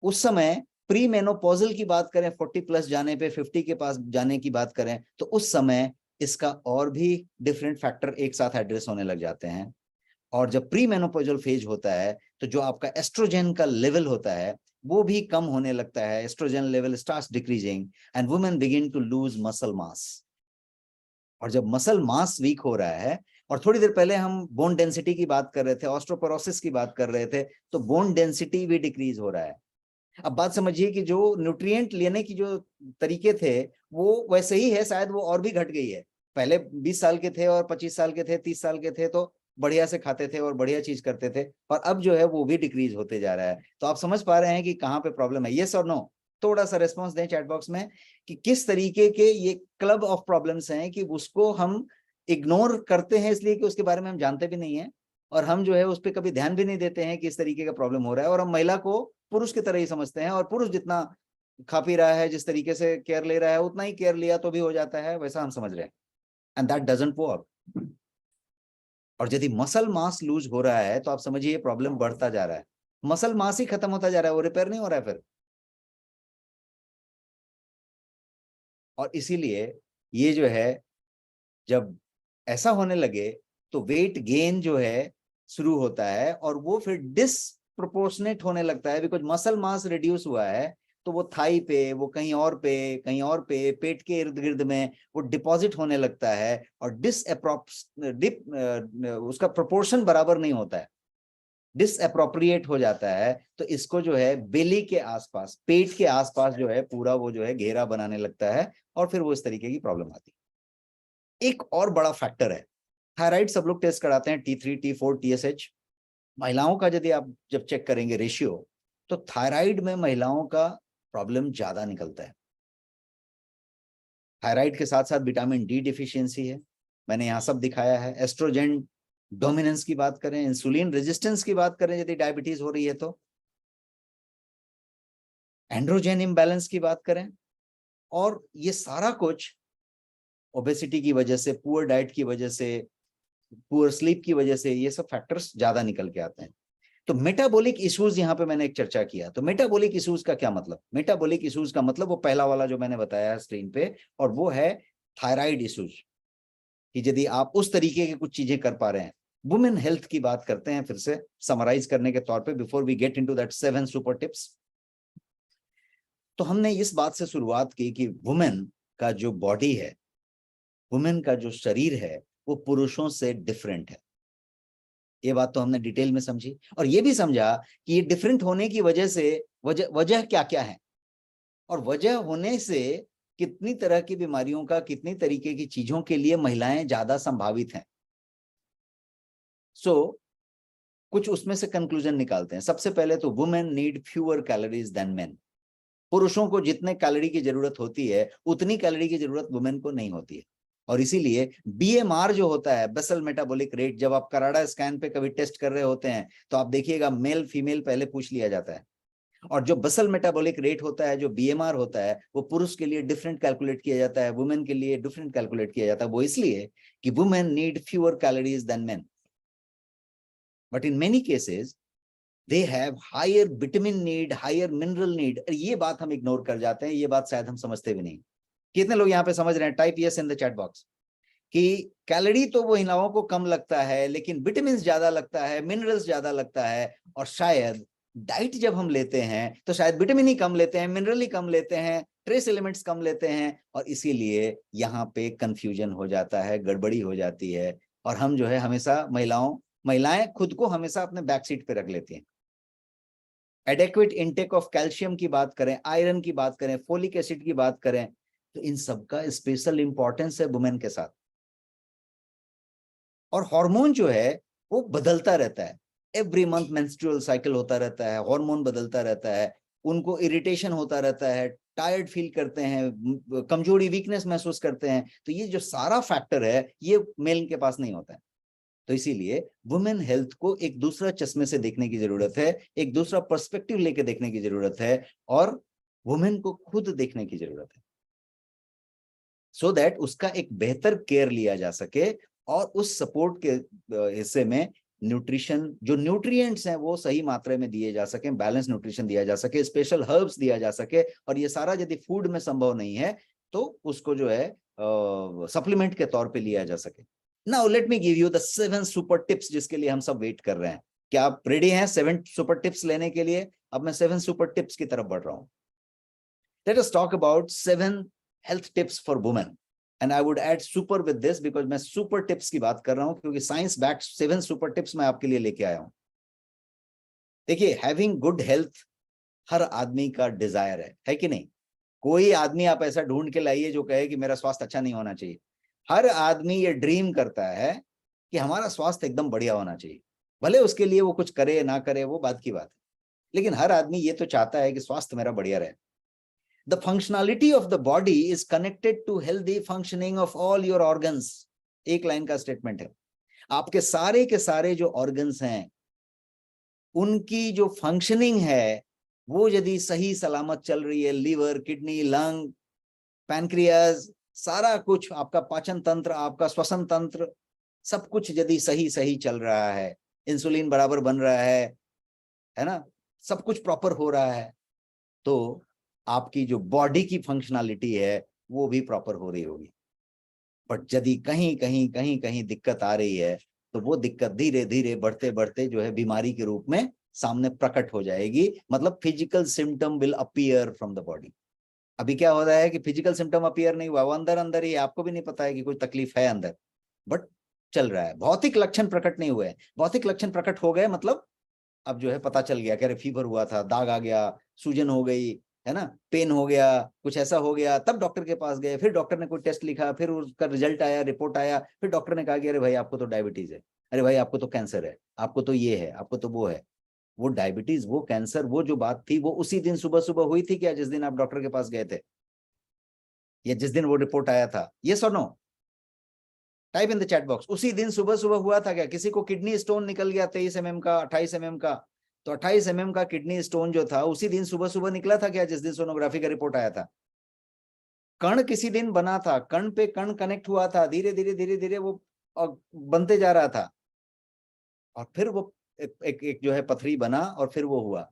उस समय प्री मेनोपॉजल की बात करें, 40 प्लस जाने पे, 50 के पास जाने की बात करें, तो उस समय इसका और भी डिफरेंट फैक्टर एक साथ एड्रेस होने लग जाते हैं। और जब प्री मेनोपॉजल फेज होता है, तो जो आपका एस्ट्रोजन का लेवल होता है वो भी कम होने लगता है, estrogen level starts decreasing and women begin to lose muscle mass. और जब मसल मास वीक हो रहा है, और थोड़ी देर पहले हम बोन डेंसिटी की बात कर रहे थे, ऑस्टियोपोरोसिस की बात कर रहे थे, तो बोन डेंसिटी भी डिक्रीज हो रहा है। अब बात समझिए कि जो न्यूट्रिएंट लेने की जो तरीके थे वो वैसे ही है, शायद वो और भी घट गई है। पहले 20 साल के थे और 25 साल के थे, 30 साल के थे, तो बढ़िया से खाते थे और बढ़िया चीज करते थे, और अब जो है वो भी डिक्रीज होते जा रहा है। तो आप समझ पा रहे हैं कि कहाँ पे प्रॉब्लम है। यस और नो, थोड़ा सा रेस्पॉन्स दें चैट बॉक्स में कि किस तरीके के ये क्लब ऑफ प्रॉब्लम्स हैं कि उसको हम इग्नोर करते हैं, इसलिए कि उसके बारे में हम जानते भी नहीं है, और हम जो है उस पर कभी ध्यान भी नहीं देते हैं कि इस तरीके का प्रॉब्लम हो रहा है, और हम महिला को पुरुष की तरह ही समझते हैं, और पुरुष जितना खा पी रहा है, जिस तरीके से केयर ले रहा है, उतना ही केयर लिया तो भी हो जाता है, वैसा हम समझ रहे हैं। And that doesn't work. और यदि मसल मास लूज हो रहा है तो आप समझिए प्रॉब्लम बढ़ता जा रहा है, मसल मास ही खत्म होता जा रहा है, वो रिपेयर नहीं हो रहा है फिर। और इसीलिए ये जो है जब ऐसा होने लगे तो वेट गेन जो है शुरू होता है, और वो फिर डिसप्रोपोर्शनेट होने लगता है, बिकॉज मसल मास रिड्यूस हुआ है, तो वो थाई पे, वो कहीं और पे, कहीं और पे, पेट के इर्द गिर्द में वो डिपॉजिट होने लगता है और उसका प्रोपोर्शन बराबर नहीं होता है, डिसअप्रोप्रिएट हो जाता है। तो इसको जो है बेली के आसपास, पेट के आसपास जो है पूरा वो जो है घेरा बनाने लगता है और फिर वो इस तरीके की प्रॉब्लम आती है। एक और बड़ा फैक्टर है, थायराइड सब लोग टेस्ट कराते हैं, T3 T4 TSH। महिलाओं का यदि आप जब चेक करेंगे रेशियो, तो थायराइड में महिलाओं का प्रॉब्लम ज्यादा निकलता है। थायराइड के साथ साथ विटामिन डी डिफिशियंसी है, मैंने यहां सब दिखाया है। एस्ट्रोजन डोमिनेंस की बात करें, इंसुलिन रेजिस्टेंस की बात करें यदि डायबिटीज हो रही है तो, एंड्रोजन इम्बैलेंस की बात करें, और ये सारा कुछ ओबेसिटी की वजह से, पुअर डाइट की वजह से, पुअर स्लीप की वजह से, ये सब फैक्टर्स ज्यादा निकल के आते हैं। तो मेटाबॉलिक इश्यूज यहां पे मैंने एक चर्चा किया। तो मेटाबॉलिक इश्यूज का क्या मतलब? मेटाबॉलिक इश्यूज का मतलब वो पहला वाला जो मैंने बताया स्क्रीन पे, और वो है थायराइड इश्यूज, कि यदि आप उस तरीके की कुछ चीजें कर पा रहे हैं। वुमेन हेल्थ की बात करते हैं फिर से समराइज करने के तौर पे, before we get into that 7 super tips. तो हमने इस बात से शुरुआत की कि वुमेन का जो बॉडी है, वुमेन का जो शरीर है, वो पुरुषों से डिफरेंट है। ये बात तो हमने डिटेल में समझी, और ये भी समझा कि ये डिफरेंट होने की वजह से वजह क्या क्या है, और वजह होने से कितनी तरह की बीमारियों का, कितनी तरीके की चीजों के लिए महिलाएं ज्यादा संभावित हैं। सो कुछ उसमें से कंक्लूजन निकालते हैं। सबसे पहले तो women need fewer calories than men. पुरुषों को जितने कैलोरी की जरूरत होती है उतनी कैलोरी की जरूरत वुमेन को नहीं होती है। और इसीलिए बीएमआर जो होता है, बेसल मेटाबॉलिक रेट, जब आप कराडा स्कैन पे कभी टेस्ट कर रहे होते हैं तो आप देखिएगा मेल फीमेल पहले पूछ लिया जाता है। और जो बसल मेटाबॉलिक रेट होता है, जो बीएमआर होता है, वो पुरुष के लिए डिफरेंट कैलकुलेट किया जाता है, वुमेन के लिए डिफरेंट कैलकुलेट किया जाता है। वो इसलिए कि women need fewer calories than men, but in many cases they have higher vitamin need, higher mineral need। ये बात हम इग्नोर कर जाते हैं, ये बात शायद हम समझते भी नहीं। कितने लोग यहाँ पे समझ रहे हैं? Type yes in the chat box कि कैलोरी तो वो महिलाओं को कम लगता है, लेकिन विटामिन ज्यादा लगता है, मिनरल्स ज्यादा लगता है। और शायद डाइट जब हम लेते हैं तो शायद विटामिन ही कम लेते हैं, मिनरल ही कम लेते हैं, ट्रेस एलिमेंट्स कम लेते हैं, और इसीलिए यहाँ पे कंफ्यूजन हो जाता है, गड़बड़ी हो जाती है। और हम जो है हमेशा महिलाएं खुद को हमेशा अपने बैक सीट पे रख लेती हैं। एडेक्वेट इनटेक ऑफ कैल्शियम की बात करें, आयरन की बात करें, फोलिक एसिड की बात करें, तो इन सब का स्पेशल इंपॉर्टेंस है वुमेन के साथ। और हार्मोन जो है वो बदलता रहता है, एवरी मंथ मेंस्ट्रुअल साइकिल होता रहता है, हार्मोन बदलता रहता है, उनको इरिटेशन होता रहता है, टायर्ड फील करते हैं, कमजोरी, वीकनेस महसूस करते हैं। तो ये जो सारा फैक्टर है ये मेल के पास नहीं होता है। तो इसीलिए वुमेन हेल्थ को एक दूसरा चश्मे से देखने की जरूरत है, एक दूसरा पर्सपेक्टिव लेके देखने की जरूरत है, और वुमेन को खुद देखने की जरूरत है, सो दैट उसका एक बेहतर केयर लिया जा सके, और उस सपोर्ट के हिस्से में न्यूट्रिशन, जो न्यूट्रिएंट्स हैं वो सही मात्रा में दिए जा सके, बैलेंस न्यूट्रिशन दिया जा सके, स्पेशल हर्ब्स दिया जा सके। और ये सारा यदि फूड में संभव नहीं है तो उसको जो है सप्लीमेंट के तौर पे लिया जा सके। Now let me give you the 7 super tips जिसके लिए हम सब वेट कर रहे हैं। क्या आप रेडी हैं 7 सुपर टिप्स लेने के लिए? अब मैं 7 सुपर टिप्स की तरफ बढ़ रहा हूं। Late us talk about 7 health tips for women, and I would add super with this, because मैं सुपर टिप्स की बात कर रहा हूं क्योंकि साइंस बैक्ड 7 सुपर टिप्स मैं आपके लिए लेके आया हूं। देखिए, हैविंग गुड हेल्थ हर आदमी का डिजायर है कि नहीं? कोई आदमी आप ऐसा ढूंढ के लाइए जो कहे कि मेरा स्वास्थ्य अच्छा नहीं होना चाहिए। हर आदमी ये ड्रीम करता है कि हमारा स्वास्थ्य एकदम बढ़िया होना चाहिए, भले उसके लिए वो कुछ करे ना करे वो बात की बात है, लेकिन हर आदमी ये तो चाहता है कि स्वास्थ्य मेरा बढ़िया रहे। The functionality of the body is connected to healthy functioning of all your organs। एक लाइन का स्टेटमेंट है। आपके सारे के सारे जो ऑर्गन्स हैं उनकी जो फंक्शनिंग है वो यदि सही सलामत चल रही है, लीवर, किडनी, लंग, पैनक्रियाज, सारा कुछ, आपका पाचन तंत्र, आपका श्वसन तंत्र, सब कुछ यदि सही सही चल रहा है, इंसुलिन बराबर बन रहा है ना, सब कुछ प्रॉपर हो रहा है, तो आपकी जो बॉडी की फंक्शनैलिटी है वो भी प्रॉपर हो रही होगी। बट यदि कहीं कहीं कहीं कहीं दिक्कत आ रही है तो वो दिक्कत धीरे धीरे बढ़ते बढ़ते जो है बीमारी के रूप में सामने प्रकट हो जाएगी, मतलब physical symptom will appear from the body. अभी क्या हो रहा है कि फिजिकल सिम्टम अपीयर नहीं हुआ, वो अंदर अंदर ही, आपको भी नहीं पता है कि कोई तकलीफ है अंदर, बट चल रहा है। भौतिक लक्षण प्रकट नहीं हुए, भौतिक लक्षण प्रकट हो गए, मतलब अब जो है पता चल गया कि अरे फीवर हुआ था, दाग आ गया, सूजन हो गई, है ना, पेन हो गया, कुछ ऐसा हो गया, तब डॉक्टर के पास गए, फिर डॉक्टर ने कोई टेस्ट लिखा, फिर उसका रिजल्ट आया, रिपोर्ट आया, फिर डॉक्टर ने कहा कि अरे भाई आपको तो डायबिटीज है, अरे भाई आपको तो कैंसर है, आपको तो ये है, आपको तो वो है। वो डायबिटीज, वो कैंसर, वो जो बात थी वो उसी दिन सुबह सुबह हुई थी क्या, जिस दिन आप डॉक्टर के पास गए थे, या जिस दिन वो रिपोर्ट आया था? ये सुनो, type in the chat box, उसी दिन सुबह सुबह हुआ था क्या? किसी को किडनी स्टोन निकल गया 23 mm का, 28 mm का, तो 28 mm का किडनी स्टोन जो था उसी दिन सुबह सुबह निकला था क्या, जिस दिन सोनोग्राफी का रिपोर्ट आया था? कण किसी दिन बना था, कण पे कण कनेक्ट हुआ था, धीरे धीरे धीरे धीरे वो बनते जा रहा था, और फिर वो एक जो है पथरी बना, और फिर वो हुआ।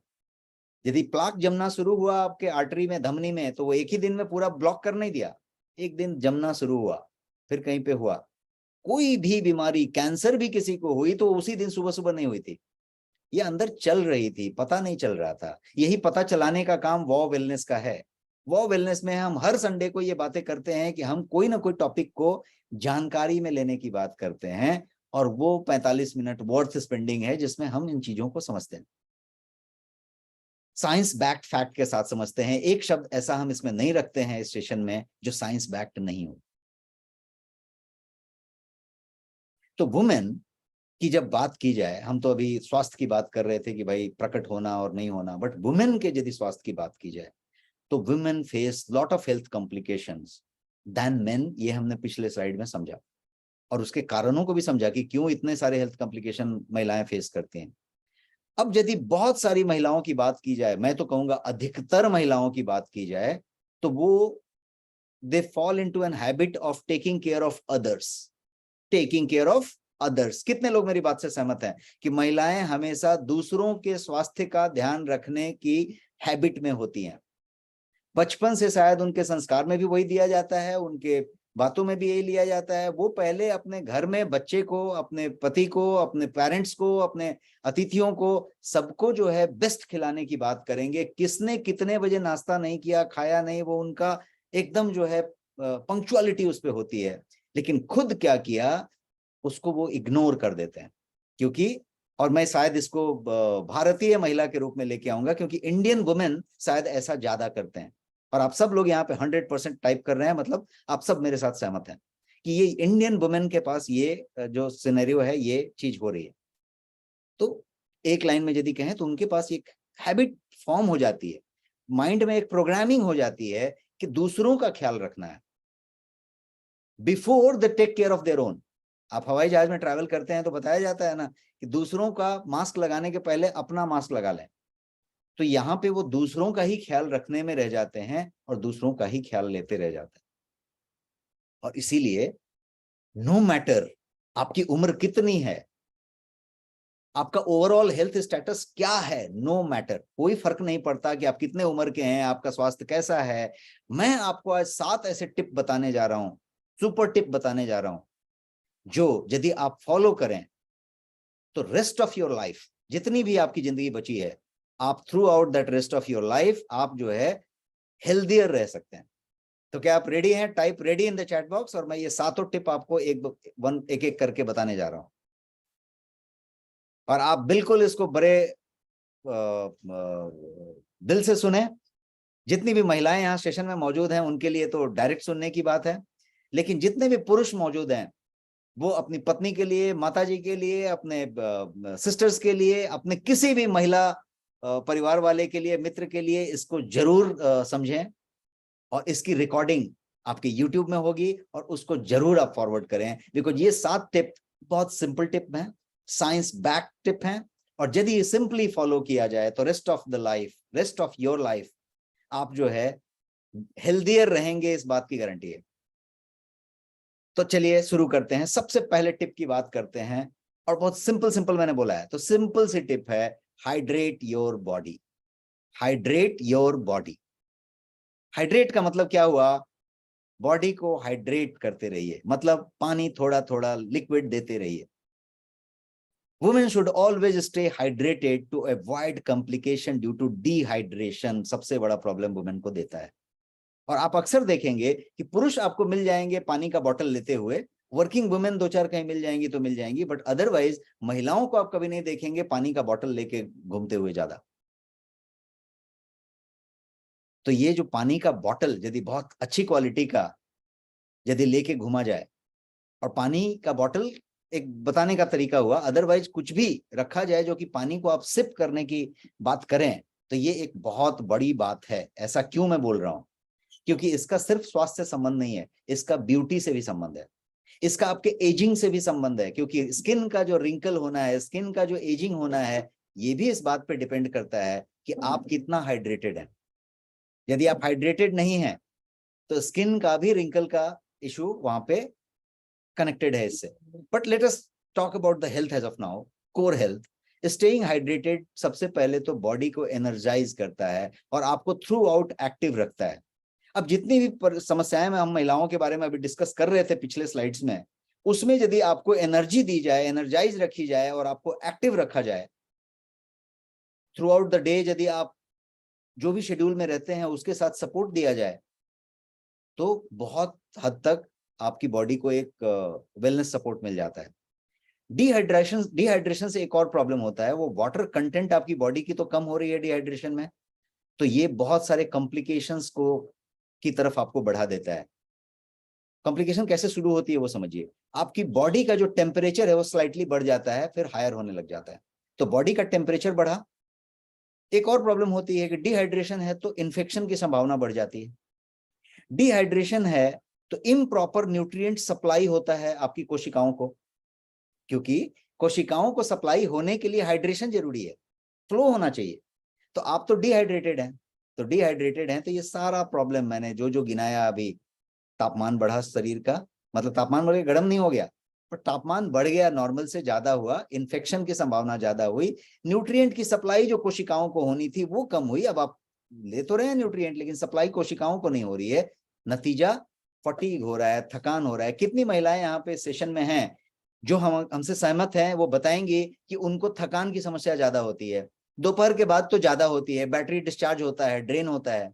यदि प्लाक जमना शुरू हुआ आपके आर्टरी में, धमनी में, तो वो एक ही दिन में पूरा ब्लॉक कर नहीं दिया, एक दिन जमना शुरू हुआ, फिर कहीं पे हुआ। कोई भी बीमारी, कैंसर भी किसी को हुई तो उसी दिन सुबह सुबह नहीं हुई थी, ये अंदर चल रही थी, पता नहीं चल रहा था। यही पता चलाने का काम वॉ वेलनेस का है। वॉ वेलनेस में हम हर संडे को ये बातें करते हैं कि हम कोई ना कोई टॉपिक को जानकारी में लेने की बात करते हैं, और वो 45 मिनट वर्थ स्पेंडिंग है जिसमें हम इन चीजों को समझते हैं, साइंस बैक्ड फैक्ट के साथ समझते हैं। एक शब्द ऐसा हम इसमें नहीं रखते हैं इस सेशन में जो साइंस बैक्ड नहीं हो। तो वुमेन की जब बात की जाए, हम तो अभी स्वास्थ्य की बात कर रहे थे कि भाई प्रकट होना और नहीं होना, बट वुमेन के यदि स्वास्थ्य की बात की जाए तो women face lot of health complications than men, ये हमने पिछले स्लाइड में समझा, और उसके कारणों को भी समझा कि क्यों इतने सारे हेल्थ कॉम्प्लिकेशन महिलाएं फेस करती हैं। अब यदि बहुत सारी महिलाओं की बात की जाए, मैं तो कहूंगा अधिकतर महिलाओं की बात की जाए, तो वो they fall into an habit of taking care of others, taking care of others. कितने लोग मेरी बात से सहमत हैं कि महिलाएं हमेशा दूसरों के स्वास्थ्य का ध्यान रखने की हैबिट में होती हैं? बचपन से शायद उनके संस्कार में भी वही दिया जाता है, उनके बातों में भी यही लिया जाता है। वो पहले अपने घर में बच्चे को, अपने पति को, अपने पेरेंट्स को, अपने अतिथियों को, सबको जो है बेस्ट खिलाने की बात करेंगे। किसने कितने बजे नाश्ता नहीं किया, खाया नहीं, वो उनका एकदम जो है पंक्चुअलिटी उस पर होती है। लेकिन खुद क्या किया उसको वो इग्नोर कर देते हैं, क्योंकि, और मैं शायद इसको भारतीय महिला के रूप में लेके आऊंगा, क्योंकि इंडियन वुमेन शायद ऐसा ज्यादा करते हैं। और आप सब लोग यहाँ पे 100% टाइप कर रहे हैं, मतलब आप सब मेरे साथ सहमत हैं कि ये इंडियन वुमेन के पास ये जो सिनेरियो है, ये चीज हो रही है। तो एक लाइन में यदि कहें तो उनके पास एक हैबिट फॉर्म हो जाती है, माइंड में एक प्रोग्रामिंग हो जाती है कि दूसरों का ख्याल रखना है before the take care of their own. आप हवाई जहाज में ट्रैवल करते हैं तो बताया जाता है ना कि दूसरों का मास्क लगाने के पहले अपना मास्क लगा लें। तो यहाँ पे वो दूसरों का ही ख्याल रखने में रह जाते हैं और दूसरों का ही ख्याल लेते रह जाते हैं। और इसीलिए नो मैटर आपकी उम्र कितनी है, आपका ओवरऑल हेल्थ स्टेटस क्या है, नो मैटर, कोई फर्क नहीं पड़ता कि आप कितने उम्र के हैं, आपका स्वास्थ्य कैसा है। मैं आपको आज 7 ऐसे टिप बताने जा रहा हूं, सुपर टिप बताने जा रहा हूं, जो यदि आप फॉलो करें तो रेस्ट ऑफ योर लाइफ, जितनी भी आपकी जिंदगी बची है, आप through out that rest of your life आप जो है हेल्दियर रह सकते हैं। तो क्या आप रेडी हैं? Type ready in the chat box, और मैं ये 7 टिप आपको एक एक करके बताने जा रहा हूं, और आप बिल्कुल इसको बड़े दिल से सुने। जितनी भी महिलाएं यहाँ स्टेशन में मौजूद हैं उनके लिए तो डायरेक्ट सुनने की बात है, लेकिन जितने भी पुरुष मौजूद हैं वो अपनी पत्नी के लिए, माताजी के लिए, अपने सिस्टर्स के लिए, अपने किसी भी महिला परिवार वाले के लिए, मित्र के लिए इसको जरूर समझें। और इसकी रिकॉर्डिंग आपके YouTube में होगी और उसको जरूर आप फॉरवर्ड करें, बिकॉज ये 7 टिप बहुत सिंपल टिप हैं, साइंस बैक टिप हैं, और यदि ये सिंपली फॉलो किया जाए तो rest of the life, rest of your life आप जो है हेल्दियर रहेंगे, इस बात की गारंटी है। तो चलिए शुरू करते हैं। सबसे पहले टिप की बात करते हैं, और बहुत सिंपल सिंपल मैंने बोला है, तो सिंपल सी टिप है, hydrate your body. Hydrate your body. Hydrate का मतलब क्या हुआ? बॉडी को हाइड्रेट करते रहिए, मतलब पानी थोड़ा थोड़ा लिक्विड देते रहिए। Women should always stay hydrated to avoid complication due to dehydration. सबसे बड़ा प्रॉब्लम वुमेन को देता है। और आप अक्सर देखेंगे कि पुरुष आपको मिल जाएंगे पानी का बॉटल लेते हुए, वर्किंग वुमेन दो चार कहीं मिल जाएंगी तो मिल जाएंगी, बट अदरवाइज महिलाओं को आप कभी नहीं देखेंगे पानी का बॉटल लेके घूमते हुए ज्यादा। तो ये जो पानी का बॉटल यदि बहुत अच्छी क्वालिटी का यदि लेके घूमा जाए, और पानी का बॉटल एक बताने का तरीका हुआ, अदरवाइज कुछ भी रखा जाए जो कि पानी को आप सिप करने की बात करें, तो ये एक बहुत बड़ी बात है। ऐसा क्यों मैं बोल रहा हूं? क्योंकि इसका सिर्फ स्वास्थ्य से संबंध नहीं है, इसका ब्यूटी से भी संबंध है, इसका आपके एजिंग से भी संबंध है। क्योंकि स्किन का जो रिंकल होना है, स्किन का जो एजिंग होना है, ये भी इस बात पे डिपेंड करता है कि आप कितना हाइड्रेटेड हैं। यदि आप हाइड्रेटेड नहीं हैं तो स्किन का भी रिंकल का इशू वहां पे कनेक्टेड है इससे। But let us talk about the health as of now, core health. Staying hydrated सबसे पहले तो बॉडी को एनर्जाइज करता है और आपको थ्रू आउट एक्टिव रखता है। अब जितनी भी समस्याएं हम महिलाओं के बारे में अभी डिस्कस कर रहे थे पिछले स्लाइड्स में, उसमें यदि आपको एनर्जी दी जाए, एनर्जाइज रखी जाए और आपको एक्टिव रखा जाए थ्रू आउट द डे, यदि आप जो भी शेड्यूल में रहते हैं उसके साथ सपोर्ट दिया जाए, तो बहुत हद तक आपकी बॉडी को एक वेलनेस सपोर्ट मिल जाता है। डिहाइड्रेशन से एक और प्रॉब्लम होता है, वो वाटर कंटेंट आपकी बॉडी की तो कम हो रही है डिहाइड्रेशन में, तो ये बहुत सारे कॉम्प्लिकेशंस को की तरफ आपको बढ़ा देता है। कॉम्प्लिकेशन कैसे शुरू होती है वो समझिए। आपकी बॉडी का जो टेम्परेचर है वो स्लाइटली बढ़ जाता है, फिर हायर होने लग जाता है। तो बॉडी का टेम्परेचर बढ़ा। एक और प्रॉब्लम होती है कि डिहाइड्रेशन है तो इन्फेक्शन की संभावना बढ़ जाती है। डिहाइड्रेशन है तो इम्प्रॉपर न्यूट्रिएंट सप्लाई होता है आपकी कोशिकाओं को, क्योंकि कोशिकाओं को सप्लाई होने के लिए हाइड्रेशन जरूरी है, फ्लो होना चाहिए। तो आप तो डिहाइड्रेटेड हैं, तो ये सारा प्रॉब्लम मैंने जो जो गिनाया अभी, तापमान बढ़ा शरीर का, मतलब तापमान बढ़ गया, गर्म नहीं हो गया, पर तापमान बढ़ गया, नॉर्मल से ज्यादा हुआ, इन्फेक्शन की संभावना ज्यादा हुई, न्यूट्रिएंट की सप्लाई जो कोशिकाओं को होनी थी वो कम हुई। अब आप ले तो रहे हैं न्यूट्रिएंट, लेकिन सप्लाई कोशिकाओं को नहीं हो रही है, नतीजा फटीग हो रहा है, थकान हो रहा है। कितनी महिलाएं यहाँ पे सेशन में हैं जो हमसे सहमत हैं, वो बताएंगी कि उनको थकान की समस्या ज्यादा होती है, दोपहर के बाद तो ज्यादा होती है, बैटरी डिस्चार्ज होता है, ड्रेन होता है।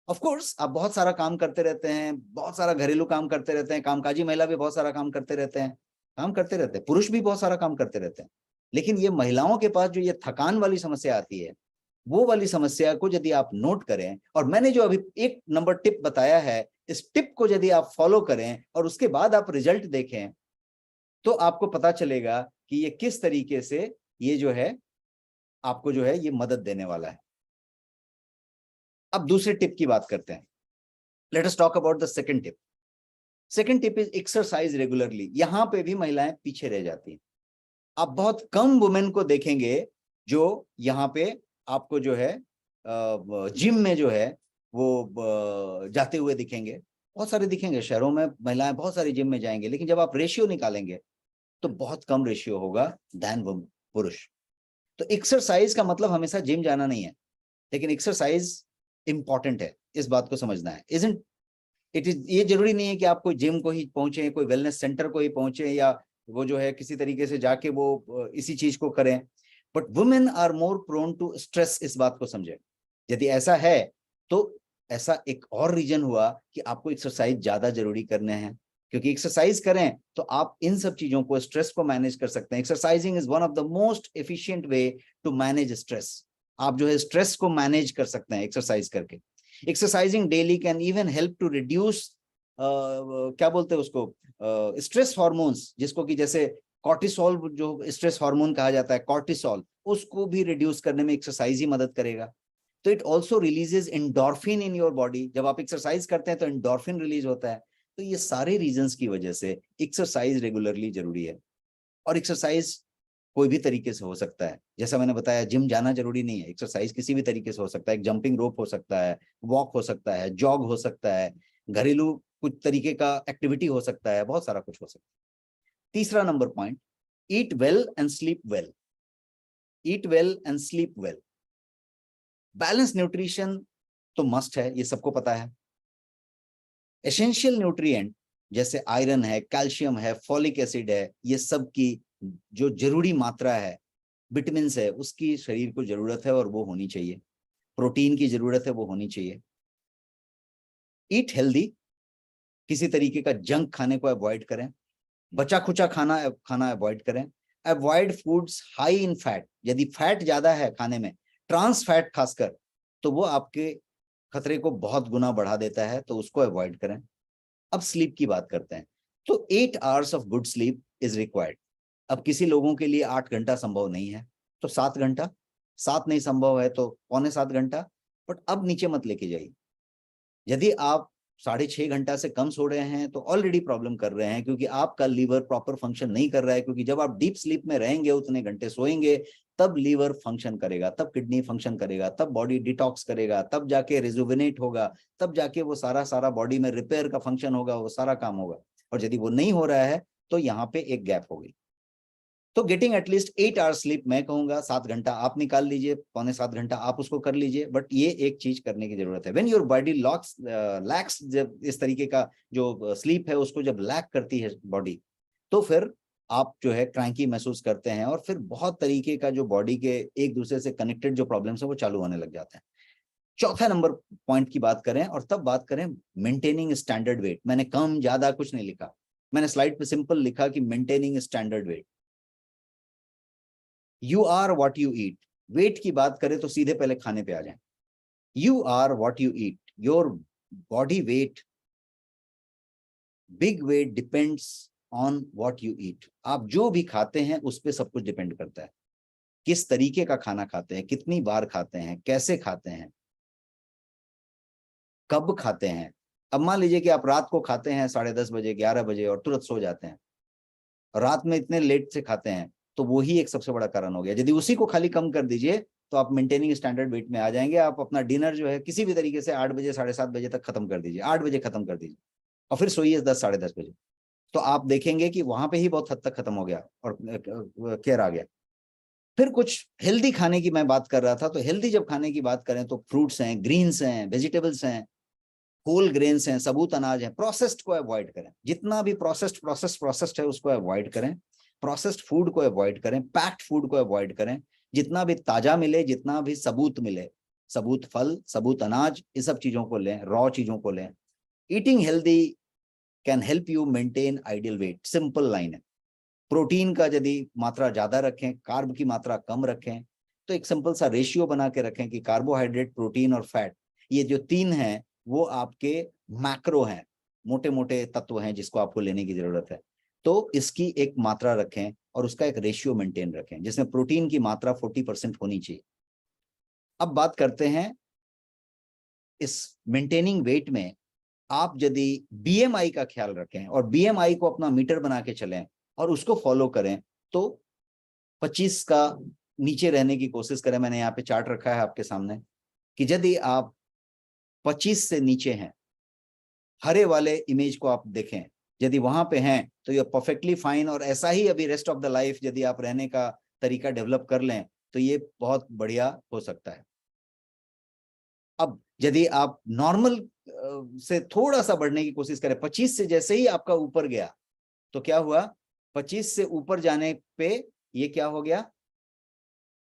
ऑफ कोर्स आप बहुत सारा काम करते रहते हैं, बहुत सारा घरेलू काम करते रहते हैं, कामकाजी महिला भी बहुत सारा काम करते रहते हैं, पुरुष भी बहुत सारा काम करते रहते हैं, लेकिन ये महिलाओं के पास जो ये थकान वाली समस्या आती है, वो वाली समस्या को यदि आप नोट करें, और मैंने जो अभी एक नंबर टिप बताया है, इस टिप को यदि आप फॉलो करें और उसके बाद आप रिजल्ट देखें, तो आपको पता चलेगा कि ये किस तरीके से ये जो है आपको जो है ये मदद देने वाला है। अब दूसरे टिप की बात करते हैं। Late us talk about the second tip. Second tip is exercise regularly. यहां पे भी महिलाएं पीछे रह जाती हैं। आप बहुत कम वुमेन को देखेंगे जो यहाँ पे आपको जो है जिम में जो है वो जाते हुए दिखेंगे। बहुत सारे दिखेंगे, शहरों में महिलाएं बहुत सारी जिम में जाएंगे, लेकिन जब आप रेशियो निकालेंगे तो बहुत कम रेशियो होगा दैन पुरुष। तो एक्सरसाइज का मतलब हमेशा जिम जाना नहीं है, लेकिन एक्सरसाइज इंपॉर्टेंट है, इस बात को समझना है। इजंट इट इज, ये जरूरी नहीं है कि आप कोई जिम को ही पहुंचे, कोई वेलनेस सेंटर को ही पहुंचे, या वो जो है किसी तरीके से जाके वो इसी चीज को करें। But women are more prone to stress, इस बात को समझे। यदि ऐसा है तो ऐसा एक और रीजन हुआ कि आपको एक्सरसाइज ज्यादा जरूरी करने हैं, क्योंकि एक्सरसाइज करें तो आप इन सब चीजों को, स्ट्रेस को मैनेज कर सकते हैं। Exercising is one of the most efficient way to manage stress. आप जो है स्ट्रेस को मैनेज कर सकते हैं एक्सरसाइज करके। Exercising daily can even help to reduce क्या बोलते हैं उसको, स्ट्रेस हॉर्मोन्स, जिसको कि जैसे कॉर्टिसोल, जो स्ट्रेस हार्मोन कहा जाता है कॉर्टिसोल, उसको भी रिड्यूस करने में एक्सरसाइज ही मदद करेगा। तो it also releases endorphin in your body. जब आप एक्सरसाइज करते हैं तो एंडोर्फिन रिलीज होता है। तो ये सारे रीजंस की वजह से एक्सरसाइज रेगुलरली जरूरी है। और एक्सरसाइज कोई भी तरीके से हो सकता है, जैसा मैंने बताया जिम जाना जरूरी नहीं है, एक्सरसाइज किसी भी तरीके से हो सकता है। एक जंपिंग रोप हो सकता है, वॉक हो सकता है, जॉग हो सकता है, घरेलू कुछ तरीके का एक्टिविटी हो सकता है, बहुत सारा कुछ हो सकता है। तीसरा number point, eat well and sleep well. Eat well and sleep well. Balance nutrition तो मस्ट है, ये सबको पता है। एसेंशियल न्यूट्रिएंट जैसे आयरन है, कैल्शियम है, फॉलिक एसिड है, ये सब की जो जरूरी मात्रा है विटामिन है उसकी शरीर को जरूरत है और वो होनी चाहिए, प्रोटीन की जरूरत है वो होनी चाहिए। ईट हेल्दी, किसी तरीके का जंक खाने को अवॉइड करें, बचा खुचा खाना अवॉइड करें। Avoid foods high in fat, यदि फैट ज्यादा है खाने में, ट्रांस फैट खासकर, तो वो आपके खतरे को बहुत गुना बढ़ा देता है, तो उसको अवॉइड करें। अब स्लीप की बात करते हैं, तो 8 hours of good sleep is required. अब किसी लोगों के लिए 8 घंटा संभव नहीं है तो 7 घंटा, 7 नहीं संभव है तो 6.25 घंटा, बट अब नीचे मत लेके जाइए। यदि आप 6.5 घंटा से कम सो रहे हैं तो ऑलरेडी प्रॉब्लम कर रहे हैं, क्योंकि आपका लीवर प्रॉपर फंक्शन नहीं कर रहा है, क्योंकि जब आप डीप स्लीप में रहेंगे, उतने घंटे सोएंगे, तब लीवर फंक्शन करेगा, तब किडनी फंक्शन करेगा, तब बॉडी डिटॉक्स करेगा, तब जाके रिजुविनेट होगा, तब जाके वो सारा बॉडी में रिपेयर का फंक्शन होगा, वो सारा काम होगा। और यदि वो नहीं हो रहा है तो यहाँ पे एक गैप हो गई। तो गेटिंग एटलीस्ट 8 आवर्स स्लीप, मैं कहूंगा 7 घंटा आप निकाल लीजिए, 6.25 घंटा आप उसको कर लीजिए, बट ये एक चीज करने की जरूरत है। व्हेन योर बॉडी लैक्स, जब इस तरीके का जो स्लीप है उसको जब लैक करती है बॉडी, तो फिर आप जो है क्रैंकी महसूस करते हैं, और फिर बहुत तरीके का जो बॉडी के एक दूसरे से कनेक्टेड जो प्रॉब्लम्स है वो चालू होने लग जाते हैं। चौथा नंबर पॉइंट की बात करें, और तब बात करें मेंटेनिंग स्टैंडर्ड वेट। मैंने कम ज्यादा कुछ नहीं लिखा, मैंने स्लाइड पे सिंपल लिखा कि maintaining standard weight. You are what you eat. Weight की बात करें तो सीधे पहले खाने पे आ जाए। You are what you eat, your body weight, big weight depends on what you eat. आप जो भी खाते हैं उस पर सब कुछ डिपेंड करता है, किस तरीके का खाना खाते हैं, कितनी बार खाते हैं, कैसे खाते हैं, कब खाते हैं। अब मान लीजिए कि आप रात को खाते हैं 10:30 बजे 11 बजे और तुरंत सो जाते हैं, रात में इतने लेट से खाते हैं, तो वो ही एक सबसे बड़ा कारण हो गया। यदि उसी को खाली कम कर दीजिए तो आप मेंटेनिंग स्टैंडर्ड वेट में आ जाएंगे। आप अपना डिनर जो है किसी भी तरीके से 8 बजे 7:30 बजे तक खत्म कर दीजिए, 8 बजे खत्म कर दीजिए, और फिर सोइए 10 साढ़े 10 बजे, तो आप देखेंगे कि वहां पे ही बहुत हद तक खत्म हो गया और केयर आ गया। फिर कुछ हेल्दी खाने की मैं बात कर रहा था, तो हेल्दी जब खाने की बात करें तो फ्रूट्स हैं, ग्रीन्स हैं, वेजिटेबल्स हैं, होल ग्रेन्स हैं, सबूत अनाज है। प्रोसेस्ड को अवॉइड करें, जितना भी प्रोसेस्ड है उसको अवॉइड करें, प्रोसेस्ड फूड को अवॉइड करें, पैक्ड फूड को अवॉइड करें। जितना भी ताजा मिले, जितना भी सबूत मिले, सबूत फल, सबूत अनाज, इस सब चीजों को लें, रॉ चीजों को लें। Eating healthy can help you maintain ideal weight, simple line है। प्रोटीन का यदि मात्रा ज्यादा रखें, कार्ब की मात्रा कम रखें, तो एक सिंपल सा रेशियो बना के रखें कि कार्बोहाइड्रेट, प्रोटीन और फैट, ये जो 3 हैं वो आपके मैक्रो हैं, मोटे मोटे तत्व हैं जिसको आपको लेने की जरूरत है। तो इसकी एक मात्रा रखें और उसका एक रेशियो मेंटेन रखें, जिसमें प्रोटीन की मात्रा 40% होनी चाहिए। अब बात करते हैं इस मेंटेनिंग वेट में, आप यदि बीएमआई का ख्याल रखें और बीएमआई को अपना मीटर बना के चलें और उसको फॉलो करें, तो 25 का नीचे रहने की कोशिश करें। मैंने यहाँ पे चार्ट रखा है आपके सामने कि यदि आप 25 से नीचे हैं, हरे वाले इमेज को आप देखें, यदि वहां पे हैं तो ये परफेक्टली फाइन, और ऐसा ही अभी रेस्ट ऑफ द लाइफ यदि आप रहने का तरीका डेवलप कर लें तो ये बहुत बढ़िया हो सकता है। अब यदि आप नॉर्मल से थोड़ा सा बढ़ने की कोशिश करें, 25 से जैसे ही आपका ऊपर गया तो क्या हुआ, 25 से ऊपर जाने पे ये क्या हो गया,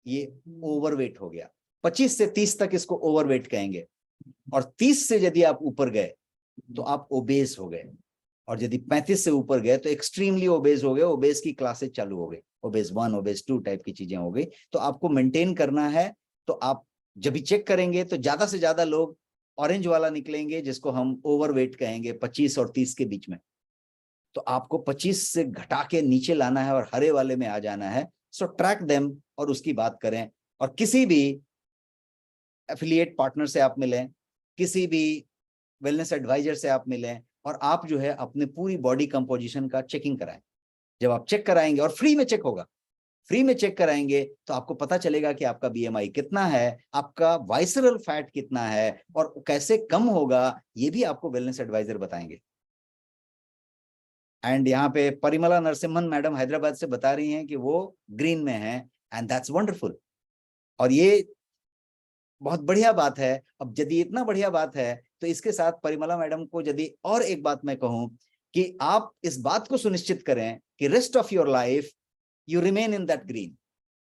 ये ओवरवेट हो गया। 25 से 30 तक इसको ओवरवेट कहेंगे, और 30 से यदि आप ऊपर गए तो आप ओबेस हो गए, और यदि 35 से ऊपर गए तो एक्सट्रीमली ओबेस हो गए। ओबेस की क्लासेस चालू हो गई, ओबेस 1, ओबेस 2 टाइप की चीजें हो गई। तो आपको मेंटेन करना है, तो आप जब भी चेक करेंगे तो ज्यादा से ज्यादा लोग ऑरेंज वाला निकलेंगे, जिसको हम ओवरवेट कहेंगे, 25 और 30 के बीच में। तो आपको 25 से घटा के नीचे लाना है और हरे वाले में आ जाना है। सो ट्रैक देम और उसकी बात करें, और किसी भी एफिलिएट पार्टनर से आप मिलें, किसी भी वेलनेस एडवाइजर से आप मिलें, और आप जो है अपने पूरी बॉडी कंपोजिशन का चेकिंग कराएं। जब आप चेक कराएंगे, और फ्री में चेक होगा, फ्री में चेक कराएंगे, तो आपको पता चलेगा कि आपका बीएमआई कितना है, आपका वाइसरल फैट कितना है, और कैसे कम होगा, ये भी आपको वेलनेस एडवाइजर बताएंगे। एंड यहाँ पे परिमला नरसिम्हन मैडम हैदराबाद से बता रही हैं कि वो ग्रीन में है, एंड दैट्स वंडरफुल। और ये बहुत बढ़िया बात है। अब यदि इतना बढ़िया बात है तो इसके साथ परिमला मैडम को यदि और एक बात मैं कहूं कि आप इस बात को सुनिश्चित करें कि rest of your life you remain in that green.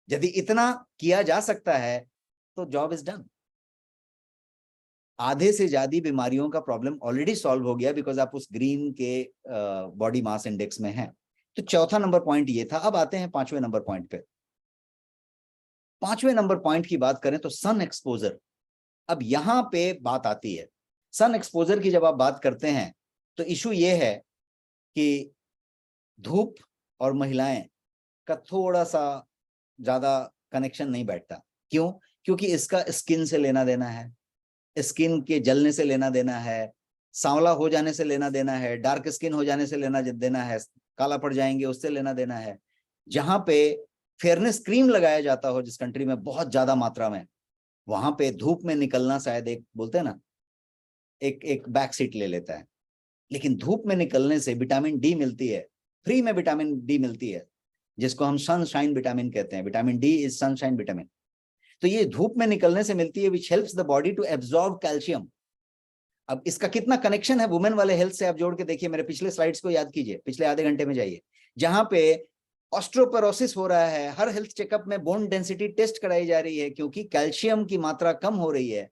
यदि इतना किया जा सकता है तो जॉब इज डन। आधे से ज्यादा बीमारियों का प्रॉब्लम ऑलरेडी सॉल्व हो गया बिकॉज आप उस ग्रीन के बॉडी मास इंडेक्स में हैं। तो चौथा नंबर पॉइंट ये था। अब आते हैं पांचवें नंबर पॉइंट पे। पांचवें नंबर पॉइंट की बात करें तो सन एक्सपोजर। अब यहां पे बात आती है सन एक्सपोजर की। जब आप बात करते हैं तो इशू ये है कि धूप और महिलाएं का थोड़ा सा ज्यादा कनेक्शन नहीं बैठता। क्यों? क्योंकि इसका स्किन से लेना देना है, स्किन के जलने से लेना देना है, सांवला हो जाने से लेना देना है, डार्क स्किन हो जाने से लेना देना है, काला पड़ जाएंगे उससे लेना देना है। जहां पे फेयरनेस क्रीम लगाया जाता हो जिस कंट्री में बहुत ज्यादा मात्रा में, वहां पे धूप में निकलना शायद एक बोलते हैं ना एक बैक सीट ले लेता है। लेकिन धूप में निकलने से विटामिन डी मिलती है, फ्री में विटामिन डी मिलती है, जिसको हम सनशाइन विटामिन कहते हैं। Vitamin D is sunshine vitamin. तो ये धूप में निकलने से मिलती है which helps the body to absorb calcium. अब इसका कितना कनेक्शन है वुमेन वाले हेल्थ से आप जोड़ के देखिए। मेरे पिछले स्लाइड्स को याद कीजिए, पिछले आधे घंटे में जाइए, जहां पे ऑस्ट्रोपोरोसिस हो रहा है। हर हेल्थ चेकअप में बोन डेंसिटी टेस्ट कराई जा रही है क्योंकि कैल्शियम की मात्रा कम हो रही है,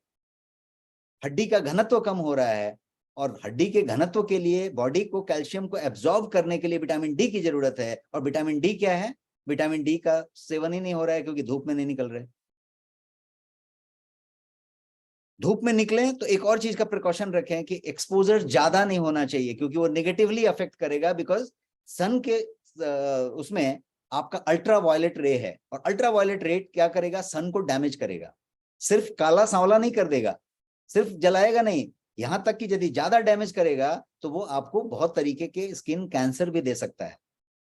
हड्डी का घनत्व कम हो रहा है, और हड्डी के घनत्व के लिए बॉडी को कैल्शियम को एब्जॉर्ब करने के लिए विटामिन डी की जरूरत है। और विटामिन डी क्या है? विटामिन डी का सेवन ही नहीं हो रहा है क्योंकि धूप में नहीं निकल रहे। धूप में निकले तो एक और चीज का प्रिकॉशन रखें कि एक्सपोजर ज्यादा नहीं होना चाहिए क्योंकि वो नेगेटिवली अफेक्ट करेगा। बिकॉज सन के उसमें आपका अल्ट्रा वायलेट रे है, और अल्ट्रा वायलेट रे क्या करेगा? सन को डैमेज करेगा। सिर्फ काला सांवला नहीं कर देगा, सिर्फ जलाएगा नहीं, यहां तक कि यदि ज्यादा डैमेज करेगा तो वो आपको बहुत तरीके के स्किन कैंसर भी दे सकता है।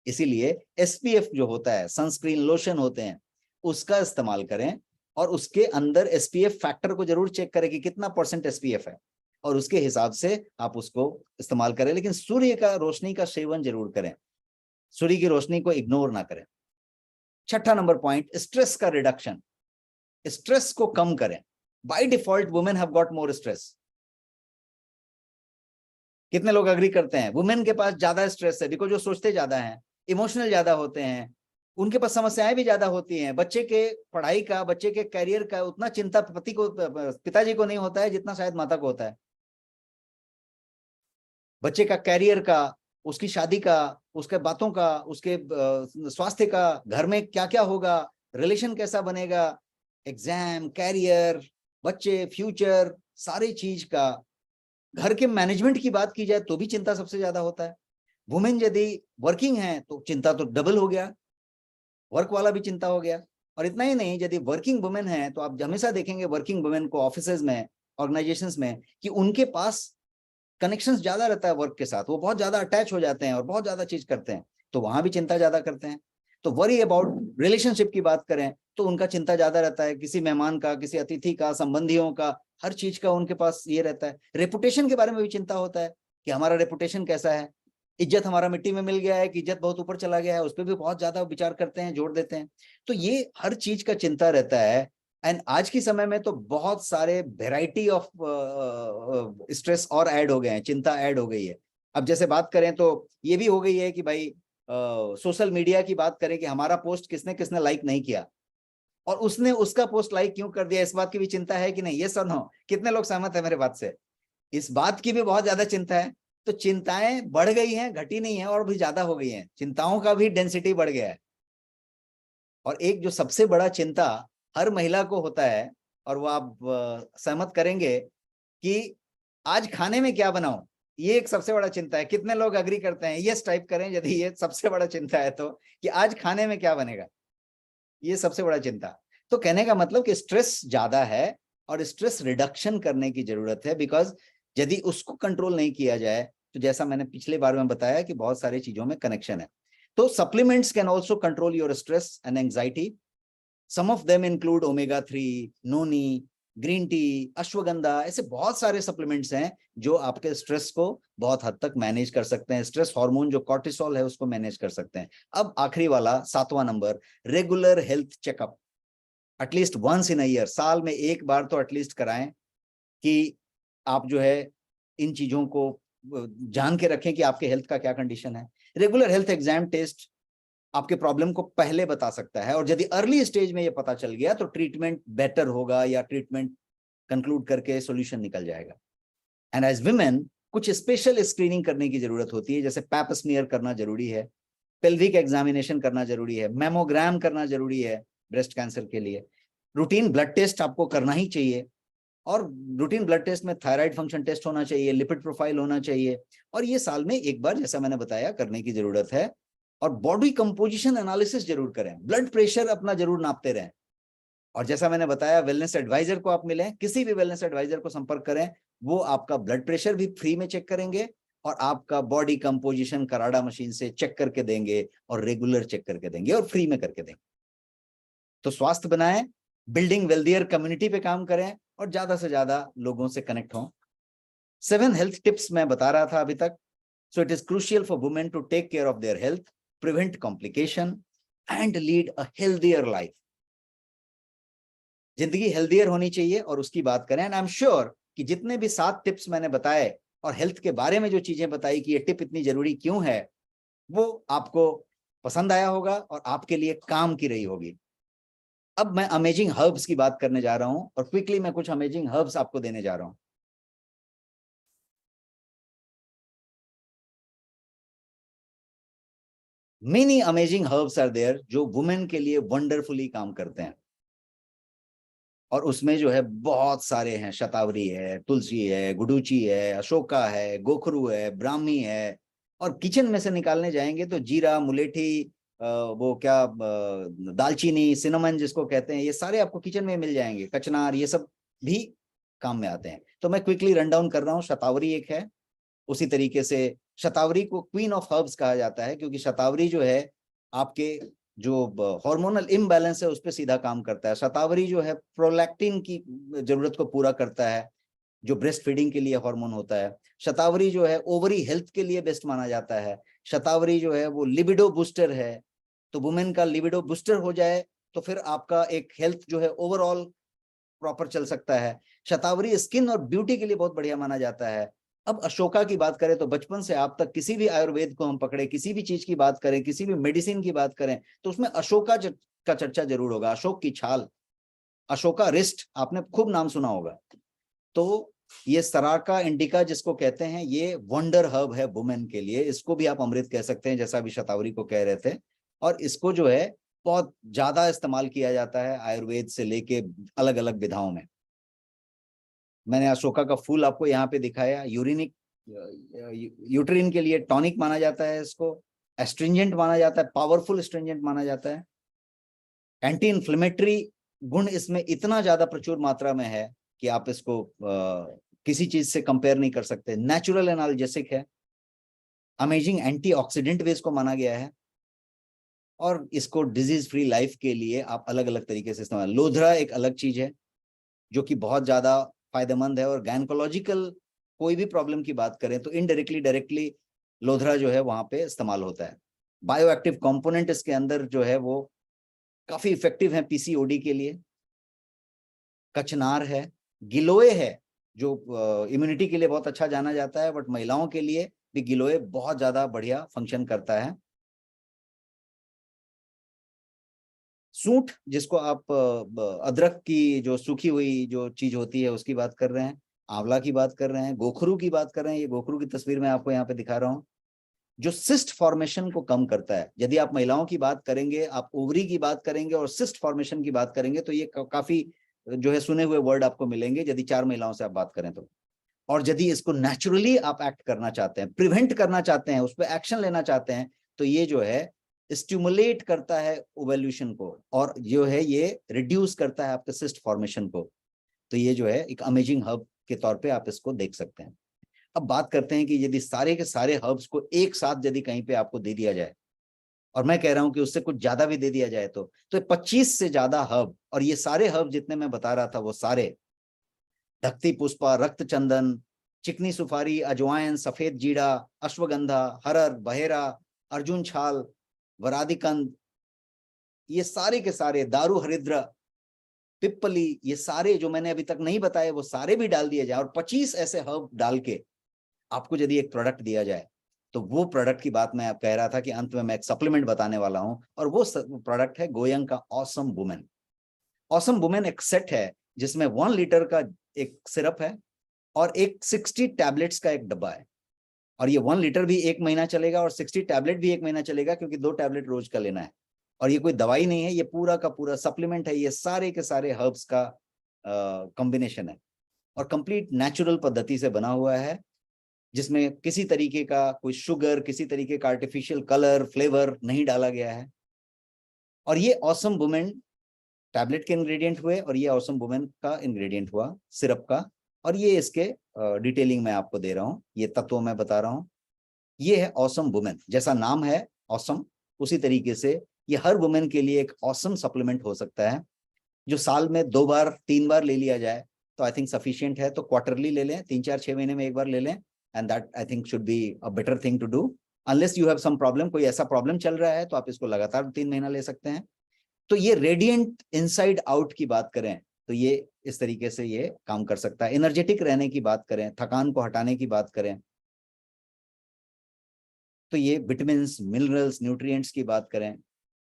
इसीलिए एसपीएफ जो होता है, सनस्क्रीन लोशन होते हैं, उसका इस्तेमाल करें, और उसके अंदर एसपीएफ फैक्टर को जरूर चेक करें कि कितना परसेंट एसपीएफ है, और उसके हिसाब से आप उसको इस्तेमाल करें। लेकिन सूर्य का रोशनी का सेवन जरूर करें, सूर्य की रोशनी को इग्नोर ना करें। छठा नंबर पॉइंट, स्ट्रेस का रिडक्शन। स्ट्रेस को कम करें। By default women have got more stress. कितने लोग अग्री करते हैं? वुमेन के पास ज्यादा स्ट्रेस है बिकॉज वो सोचते ज्यादा हैं, इमोशनल ज्यादा होते हैं, उनके पास समस्याएं भी ज्यादा होती हैं। बच्चे के पढ़ाई का, बच्चे के करियर का उतना चिंता पिताजी को नहीं होता है जितना शायद माता को होता है। बच्चे का करियर का, उसकी शादी का, उसके बातों का, उसके स्वास्थ्य का, घर में क्या क्या होगा, रिलेशन कैसा बनेगा, एग्जाम, कैरियर, बच्चे, फ्यूचर, सारी चीज का। घर के मैनेजमेंट की बात की जाए तो भी चिंता सबसे ज्यादा होता है। वुमेन यदि वर्किंग है तो चिंता तो डबल हो गया, वर्क वाला भी चिंता हो गया। और इतना ही नहीं, यदि वर्किंग वुमेन है तो आप हमेशा देखेंगे वर्किंग वुमेन को ऑफिसेज में, ऑर्गेनाइजेशंस में, कि उनके पास कनेक्शंस ज्यादा रहता है वर्क के साथ, वो बहुत ज्यादा अटैच हो जाते हैं और बहुत ज्यादा चीज करते हैं, तो वहां भी चिंता ज्यादा करते हैं। तो वरी अबाउट रिलेशनशिप की बात करें तो उनका चिंता ज्यादा रहता है, किसी मेहमान का, किसी अतिथि का, संबंधियों का, हर चीज का उनके पास ये रहता है। रेपुटेशन के बारे में भी चिंता होता है कि हमारा रेपुटेशन कैसा है, इज्जत हमारा मिट्टी में मिल गया है कि इज्जत बहुत ऊपर चला गया है, उस पर भी बहुत ज्यादा विचार करते हैं, जोड़ देते हैं। तो ये हर चीज का चिंता रहता है। एंड आज के समय में तो बहुत सारे वेराइटी ऑफ स्ट्रेस और ऐड हो गए हैं, चिंता ऐड हो गई है। अब जैसे बात करें तो ये भी हो गई है कि भाई सोशल मीडिया की बात करें कि हमारा पोस्ट किसने किसने लाइक नहीं किया, और उसने उसका पोस्ट लाइक क्यों कर दिया, इस बात की भी चिंता है कि नहीं? ये सुनो, कितने लोग सहमत है मेरे बात से? इस बात की भी बहुत ज्यादा चिंता है। तो चिंताएं बढ़ गई हैं, घटी नहीं है, और भी ज्यादा हो गई हैं। चिंताओं का भी डेंसिटी बढ़ गया है। और एक जो सबसे बड़ा चिंता हर महिला को होता है, और वो आप सहमत करेंगे कि आज खाने में क्या बनाऊं, ये एक सबसे बड़ा चिंता है। कितने लोग अग्री करते हैं? यस टाइप करें यदि ये सबसे बड़ा चिंता है तो, कि आज खाने में क्या बनेगा, ये सबसे बड़ा चिंता। तो कहने का मतलब कि स्ट्रेस ज्यादा है और स्ट्रेस रिडक्शन करने की जरूरत है। बिकॉज यदि उसको कंट्रोल नहीं किया जाए तो जैसा मैंने पिछले बार में बताया कि बहुत सारी चीजों में कनेक्शन है। तो supplements can also control your stress and anxiety. Some of them include omega 3, noni, green tea, ashwagandha, ऐसे बहुत सारे सप्लीमेंट्स हैं जो आपके स्ट्रेस को बहुत हद तक मैनेज कर सकते हैं। स्ट्रेस हार्मोन जो कॉर्टिसोल है उसको मैनेज कर सकते हैं। अब आखिरी वाला 7वां number, regular health checkup. At least once in a year, साल में एक बार तो एटलीस्ट कराएं कि आप जो है इन चीजों को जान के रखें कि आपके हेल्थ का क्या कंडीशन है। रेगुलर हेल्थ एग्जाम, टेस्ट, आपके प्रॉब्लम को पहले बता सकता है, और यदि अर्ली स्टेज में ये पता चल गया तो ट्रीटमेंट बेटर होगा या ट्रीटमेंट कंक्लूड करके सॉल्यूशन निकल जाएगा। एंड एज विमेन कुछ स्पेशल स्क्रीनिंग करने की जरूरत होती है, जैसे पैप स्मीयर करना जरूरी है, पेल्विक एग्जामिनेशन करना जरूरी है, मेमोग्राम करना जरूरी है ब्रेस्ट कैंसर के लिए, रूटीन ब्लड टेस्ट आपको करना ही चाहिए, और रूटीन ब्लड टेस्ट में थायराइड फंक्शन टेस्ट होना चाहिए, लिपिड प्रोफाइल होना चाहिए, और ये साल में एक बार जैसा मैंने बताया करने की जरूरत है। और बॉडी कंपोजिशन एनालिसिस जरूर करें, ब्लड प्रेशर अपना जरूर नापते रहें, और जैसा मैंने बताया वेलनेस एडवाइजर को आप मिलें, किसी भी वेलनेस एडवाइजर को संपर्क करें, वो आपका ब्लड प्रेशर भी फ्री में चेक करेंगे और आपका बॉडी कंपोजिशन कराडा मशीन से चेक करके देंगे और रेगुलर चेक करके देंगे और फ्री में करके देंगे। तो स्वास्थ्य बनाएं, बिल्डिंग वेल्दियर कम्युनिटी पे काम करें और ज्यादा से ज्यादा लोगों से कनेक्ट हों। 7 हेल्थ टिप्स मैं बता रहा था अभी तक। So it is crucial for women to take care of their health, prevent complication and lead a healthier life. जिंदगी हेल्दियर होनी चाहिए और उसकी बात करें। एंड आई एम श्योर कि जितने भी 7 टिप्स मैंने बताए और हेल्थ के बारे में जो चीजें बताई कि ये टिप इतनी जरूरी क्यों है, वो आपको पसंद आया होगा और आपके लिए काम की रही होगी। अब मैं अमेजिंग हर्ब्स की बात करने जा रहा हूं और क्विकली मैं कुछ अमेजिंग हर्ब्स आपको देने जा रहा हूं। Many amazing herbs are there जो वुमेन के लिए वंडरफुली काम करते हैं, और उसमें जो है बहुत सारे हैं। शतावरी है, तुलसी है, गुडुची है, अशोका है, गोखरू है, ब्राह्मी है, और किचन में से निकालने जाएंगे तो जीरा, मुलेठी, वो क्या दालचीनी, सिनेमन जिसको कहते हैं, ये सारे आपको किचन में मिल जाएंगे, कचनार, ये सब भी काम में आते हैं। तो मैं क्विकली रन डाउन कर रहा हूँ। शतावरी एक है, उसी तरीके से शतावरी को क्वीन ऑफ हर्ब्स कहा जाता है, क्योंकि शतावरी जो है आपके जो हार्मोनल इम्बैलेंस है उस पर सीधा काम करता है। शतावरी जो है प्रोलैक्टिन की जरूरत को पूरा करता है, जो ब्रेस्ट फीडिंग के लिए हार्मोन होता है। शतावरी जो है ओवरी हेल्थ के लिए बेस्ट माना जाता है। शतावरी जो है वो लिबिडो बूस्टर है, तो वुमेन का लिबिडो बूस्टर हो जाए तो फिर आपका एक हेल्थ जो है ओवरऑल प्रॉपर चल सकता है। शतावरी स्किन और ब्यूटी के लिए बहुत बढ़िया माना जाता है। अब अशोका की बात करें तो बचपन से आप तक किसी भी आयुर्वेद को हम पकड़े, किसी भी चीज की बात करें, किसी भी मेडिसिन की बात करें, तो उसमें अशोका का चर्चा जरूर होगा। अशोक की छाल, अशोका रिस्ट, आपने खूब नाम सुना होगा। तो ये सराका इंडिका जिसको कहते हैं, ये वंडर हर्ब है वुमेन के लिए। इसको भी आप अमृत कह सकते हैं, जैसा अभी शतावरी को कह रहे थे। और इसको जो है बहुत ज्यादा इस्तेमाल किया जाता है आयुर्वेद से लेके अलग अलग विधाओं में। मैंने अशोका का फूल आपको यहाँ पे दिखाया। यूरिनिक, यूट्रिन के लिए टॉनिक माना जाता है इसको, एस्ट्रिंजेंट माना जाता है, पावरफुल एस्ट्रिंजेंट माना जाता है। एंटी इन्फ्लेमेटरी गुण इसमें इतना ज्यादा प्रचुर मात्रा में है कि आप इसको किसी चीज से कंपेयर नहीं कर सकते। नेचुरल एनाल्जेसिक है, अमेजिंग एंटीऑक्सीडेंट भी इसको माना गया है, और इसको डिजीज फ्री लाइफ के लिए आप अलग अलग तरीके से इस्तेमाल। लोधरा एक अलग चीज है जो कि बहुत ज्यादा फायदेमंद है, और गायनकोलॉजिकल कोई भी प्रॉब्लम की बात करें तो इनडायरेक्टली डायरेक्टली लोधरा जो है वहां पे इस्तेमाल होता है। बायोएक्टिव कंपोनेंट इसके अंदर जो है वो काफी इफेक्टिव है पीसीओडी के लिए। कचनार है, गिलोय है जो इम्यूनिटी के लिए बहुत अच्छा जाना जाता है, बट महिलाओं के लिए भी गिलोय बहुत ज्यादा बढ़िया फंक्शन करता है। सूंठ, जिसको आप अदरक की जो सूखी हुई जो चीज होती है उसकी बात कर रहे हैं, आंवला की बात कर रहे हैं, गोखरू की बात कर रहे हैं। ये गोखरू की तस्वीर मैं आपको यहाँ पे दिखा रहा हूँ, जो सिस्ट फॉर्मेशन को कम करता है। यदि आप महिलाओं की बात करेंगे, आप ओवरी की बात करेंगे और सिस्ट फॉर्मेशन की बात करेंगे, तो ये काफी जो है सुने हुए वर्ड आपको मिलेंगे यदि 4 महिलाओं से आप बात करें तो। और यदि इसको नेचुरली आप एक्ट करना चाहते हैं, प्रिवेंट करना चाहते हैं, उस पर एक्शन लेना चाहते हैं, तो ये जो है स्टिमुलेट करता है ओवल्यूशन को, और जो है ये रिड्यूस करता है आपके सिस्ट फॉर्मेशन को। तो ये जो है एक अमेजिंग हर्ब के तौर पे आप इसको देख सकते हैं। अब बात करते हैं कि यदि सारे के सारे हर्ब्स को एक साथ यदि कहीं पे आपको दे दिया जाए, और मैं कह रहा हूं कि उससे कुछ ज्यादा भी दे दिया जाए, तो 25 से ज्यादा हर्ब, और ये सारे हर्ब जितने मैं बता रहा था वो सारे धकती पुष्पा, रक्त चंदन, चिकनी सुपारी, अजवाइन, सफेद जीरा, अश्वगंधा, हरर, बहेरा, अर्जुन छाल, वरादिकंद, ये सारे के सारे, दारू हरिद्र, पिप्पली, ये सारे जो मैंने अभी तक नहीं बताए वो सारे भी डाल दिए जाए, और 25 ऐसे हर्ब डाल के आपको यदि एक प्रोडक्ट दिया जाए, तो वो प्रोडक्ट की बात मैं अब कह रहा था कि अंत में मैं एक सप्लीमेंट बताने वाला हूं, और वो प्रोडक्ट है गोयंग का ऑसम वुमेन। ऑसम वुमेन एक सेट है जिसमें 1 लीटर का एक सिरप है और एक 60 टैबलेट्स का एक डब्बा है, और ये 1 लीटर भी 1 महीना चलेगा और 60 टैबलेट भी 1 महीना चलेगा, क्योंकि 2 टैबलेट रोज का लेना है। और ये कोई दवाई नहीं है, ये पूरा का पूरा सप्लीमेंट है, ये सारे के सारे हर्ब्स का कॉम्बिनेशन है और कंप्लीट नेचुरल पद्धति से बना हुआ है, जिसमें किसी तरीके का कोई शुगर, किसी तरीके का आर्टिफिशियल कलर फ्लेवर नहीं डाला गया है। और ये ऑसम वुमेन टैबलेट के इंग्रेडिएंट हुए और ये ऑसम वुमेन का इंग्रेडिएंट हुआ सिरप का, और ये इसके डिटेलिंग मैं आपको दे रहा हूँ, ये तत्व मैं बता रहा हूँ। ये है ऑसम वुमेन, जैसा नाम है ऑसम, उसी तरीके से ये हर वुमेन के लिए एक ऑसम सप्लीमेंट हो सकता है, जो साल में 2 बार 3 बार ले लिया जाए तो आई थिंक सफिशिएंट है। तो क्वार्टरली ले लें, 3-4-6 महीने में एक बार ले लें, and that I think should be a better thing to do. Unless you have some problem, कोई ऐसा प्रॉब्लम चल रहा है तो आप इसको लगातार 3 महीना ले सकते हैं। तो ये रेडिएंट इनसाइड आउट की बात करें तो ये इस तरीके से ये काम कर सकता है। एनर्जेटिक रहने की बात करें, थकान को हटाने की बात करें, तो ये विटामिन मिनरल्स न्यूट्रिएंट्स की बात करें,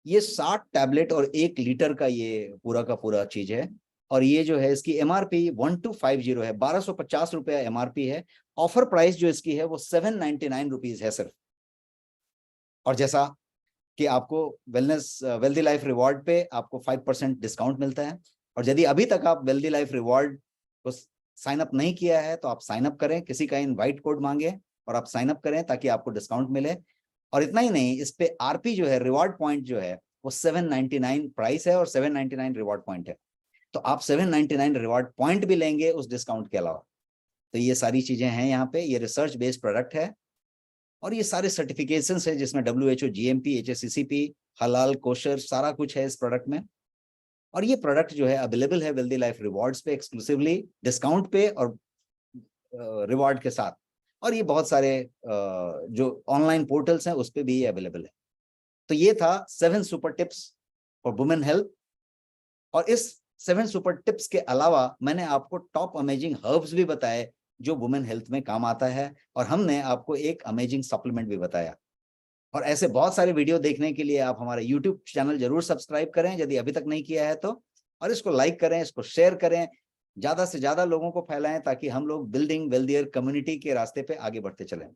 ये 60 टैबलेट और 1 लीटर का ये पूरा का पूरा चीज है। और ये जो है इसकी एमआरपी 1250 है, 1250 रुपया एमआरपी है। ऑफर प्राइस जो इसकी है वो 799 रुपीज है सिर्फ। और जैसा कि आपको वेलनेस वेल्दी लाइफ रिवॉर्ड पे आपको 5% डिस्काउंट मिलता है, और यदि अभी तक आप वेल्दी लाइफ रिवॉर्ड को साइन अप नहीं किया है तो आप साइन अप करें, किसी का इनवाइट कोड मांगे और आप साइन अप करें ताकि आपको डिस्काउंट मिले। और इतना ही नहीं, इस पे आरपी जो है, रिवॉर्ड पॉइंट जो है वो 799 प्राइस है और 799 रिवॉर्ड पॉइंट है। तो आप 799 रिवॉर्ड पॉइंट भी लेंगे उस डिस्काउंट के अलावा। तो ये सारी चीजें हैं यहाँ पे। ये रिसर्च बेस्ड प्रोडक्ट है और ये सारे सर्टिफिकेशंस है जिसमें WHO, GMP, HACCP, हलाल, कोशर, सारा कुछ है इस प्रोडक्ट में। और ये प्रोडक्ट जो है अवेलेबल है वेल्दी लाइफ रिवॉर्ड्स पे एक्सक्लूसिवली, डिस्काउंट पे और रिवॉर्ड के साथ। और ये बहुत सारे जो ऑनलाइन पोर्टल्स हैं उस पे भी ये अवेलेबल है। तो ये था 7 super tips for women health. और इस 7 सुपर टिप्स के अलावा मैंने आपको टॉप अमेजिंग हर्ब्स भी बताए जो वुमेन हेल्थ में काम आता है, और हमने आपको एक अमेजिंग सप्लीमेंट भी बताया। और ऐसे बहुत सारे वीडियो देखने के लिए आप हमारे YouTube चैनल जरूर सब्सक्राइब करें यदि अभी तक नहीं किया है तो, और इसको लाइक करें, इसको शेयर करें, ज्यादा से ज्यादा लोगों को फैलाएं ताकि हम लोग बिल्डिंग वेल्दियर कम्युनिटी के रास्ते पे आगे बढ़ते चलें।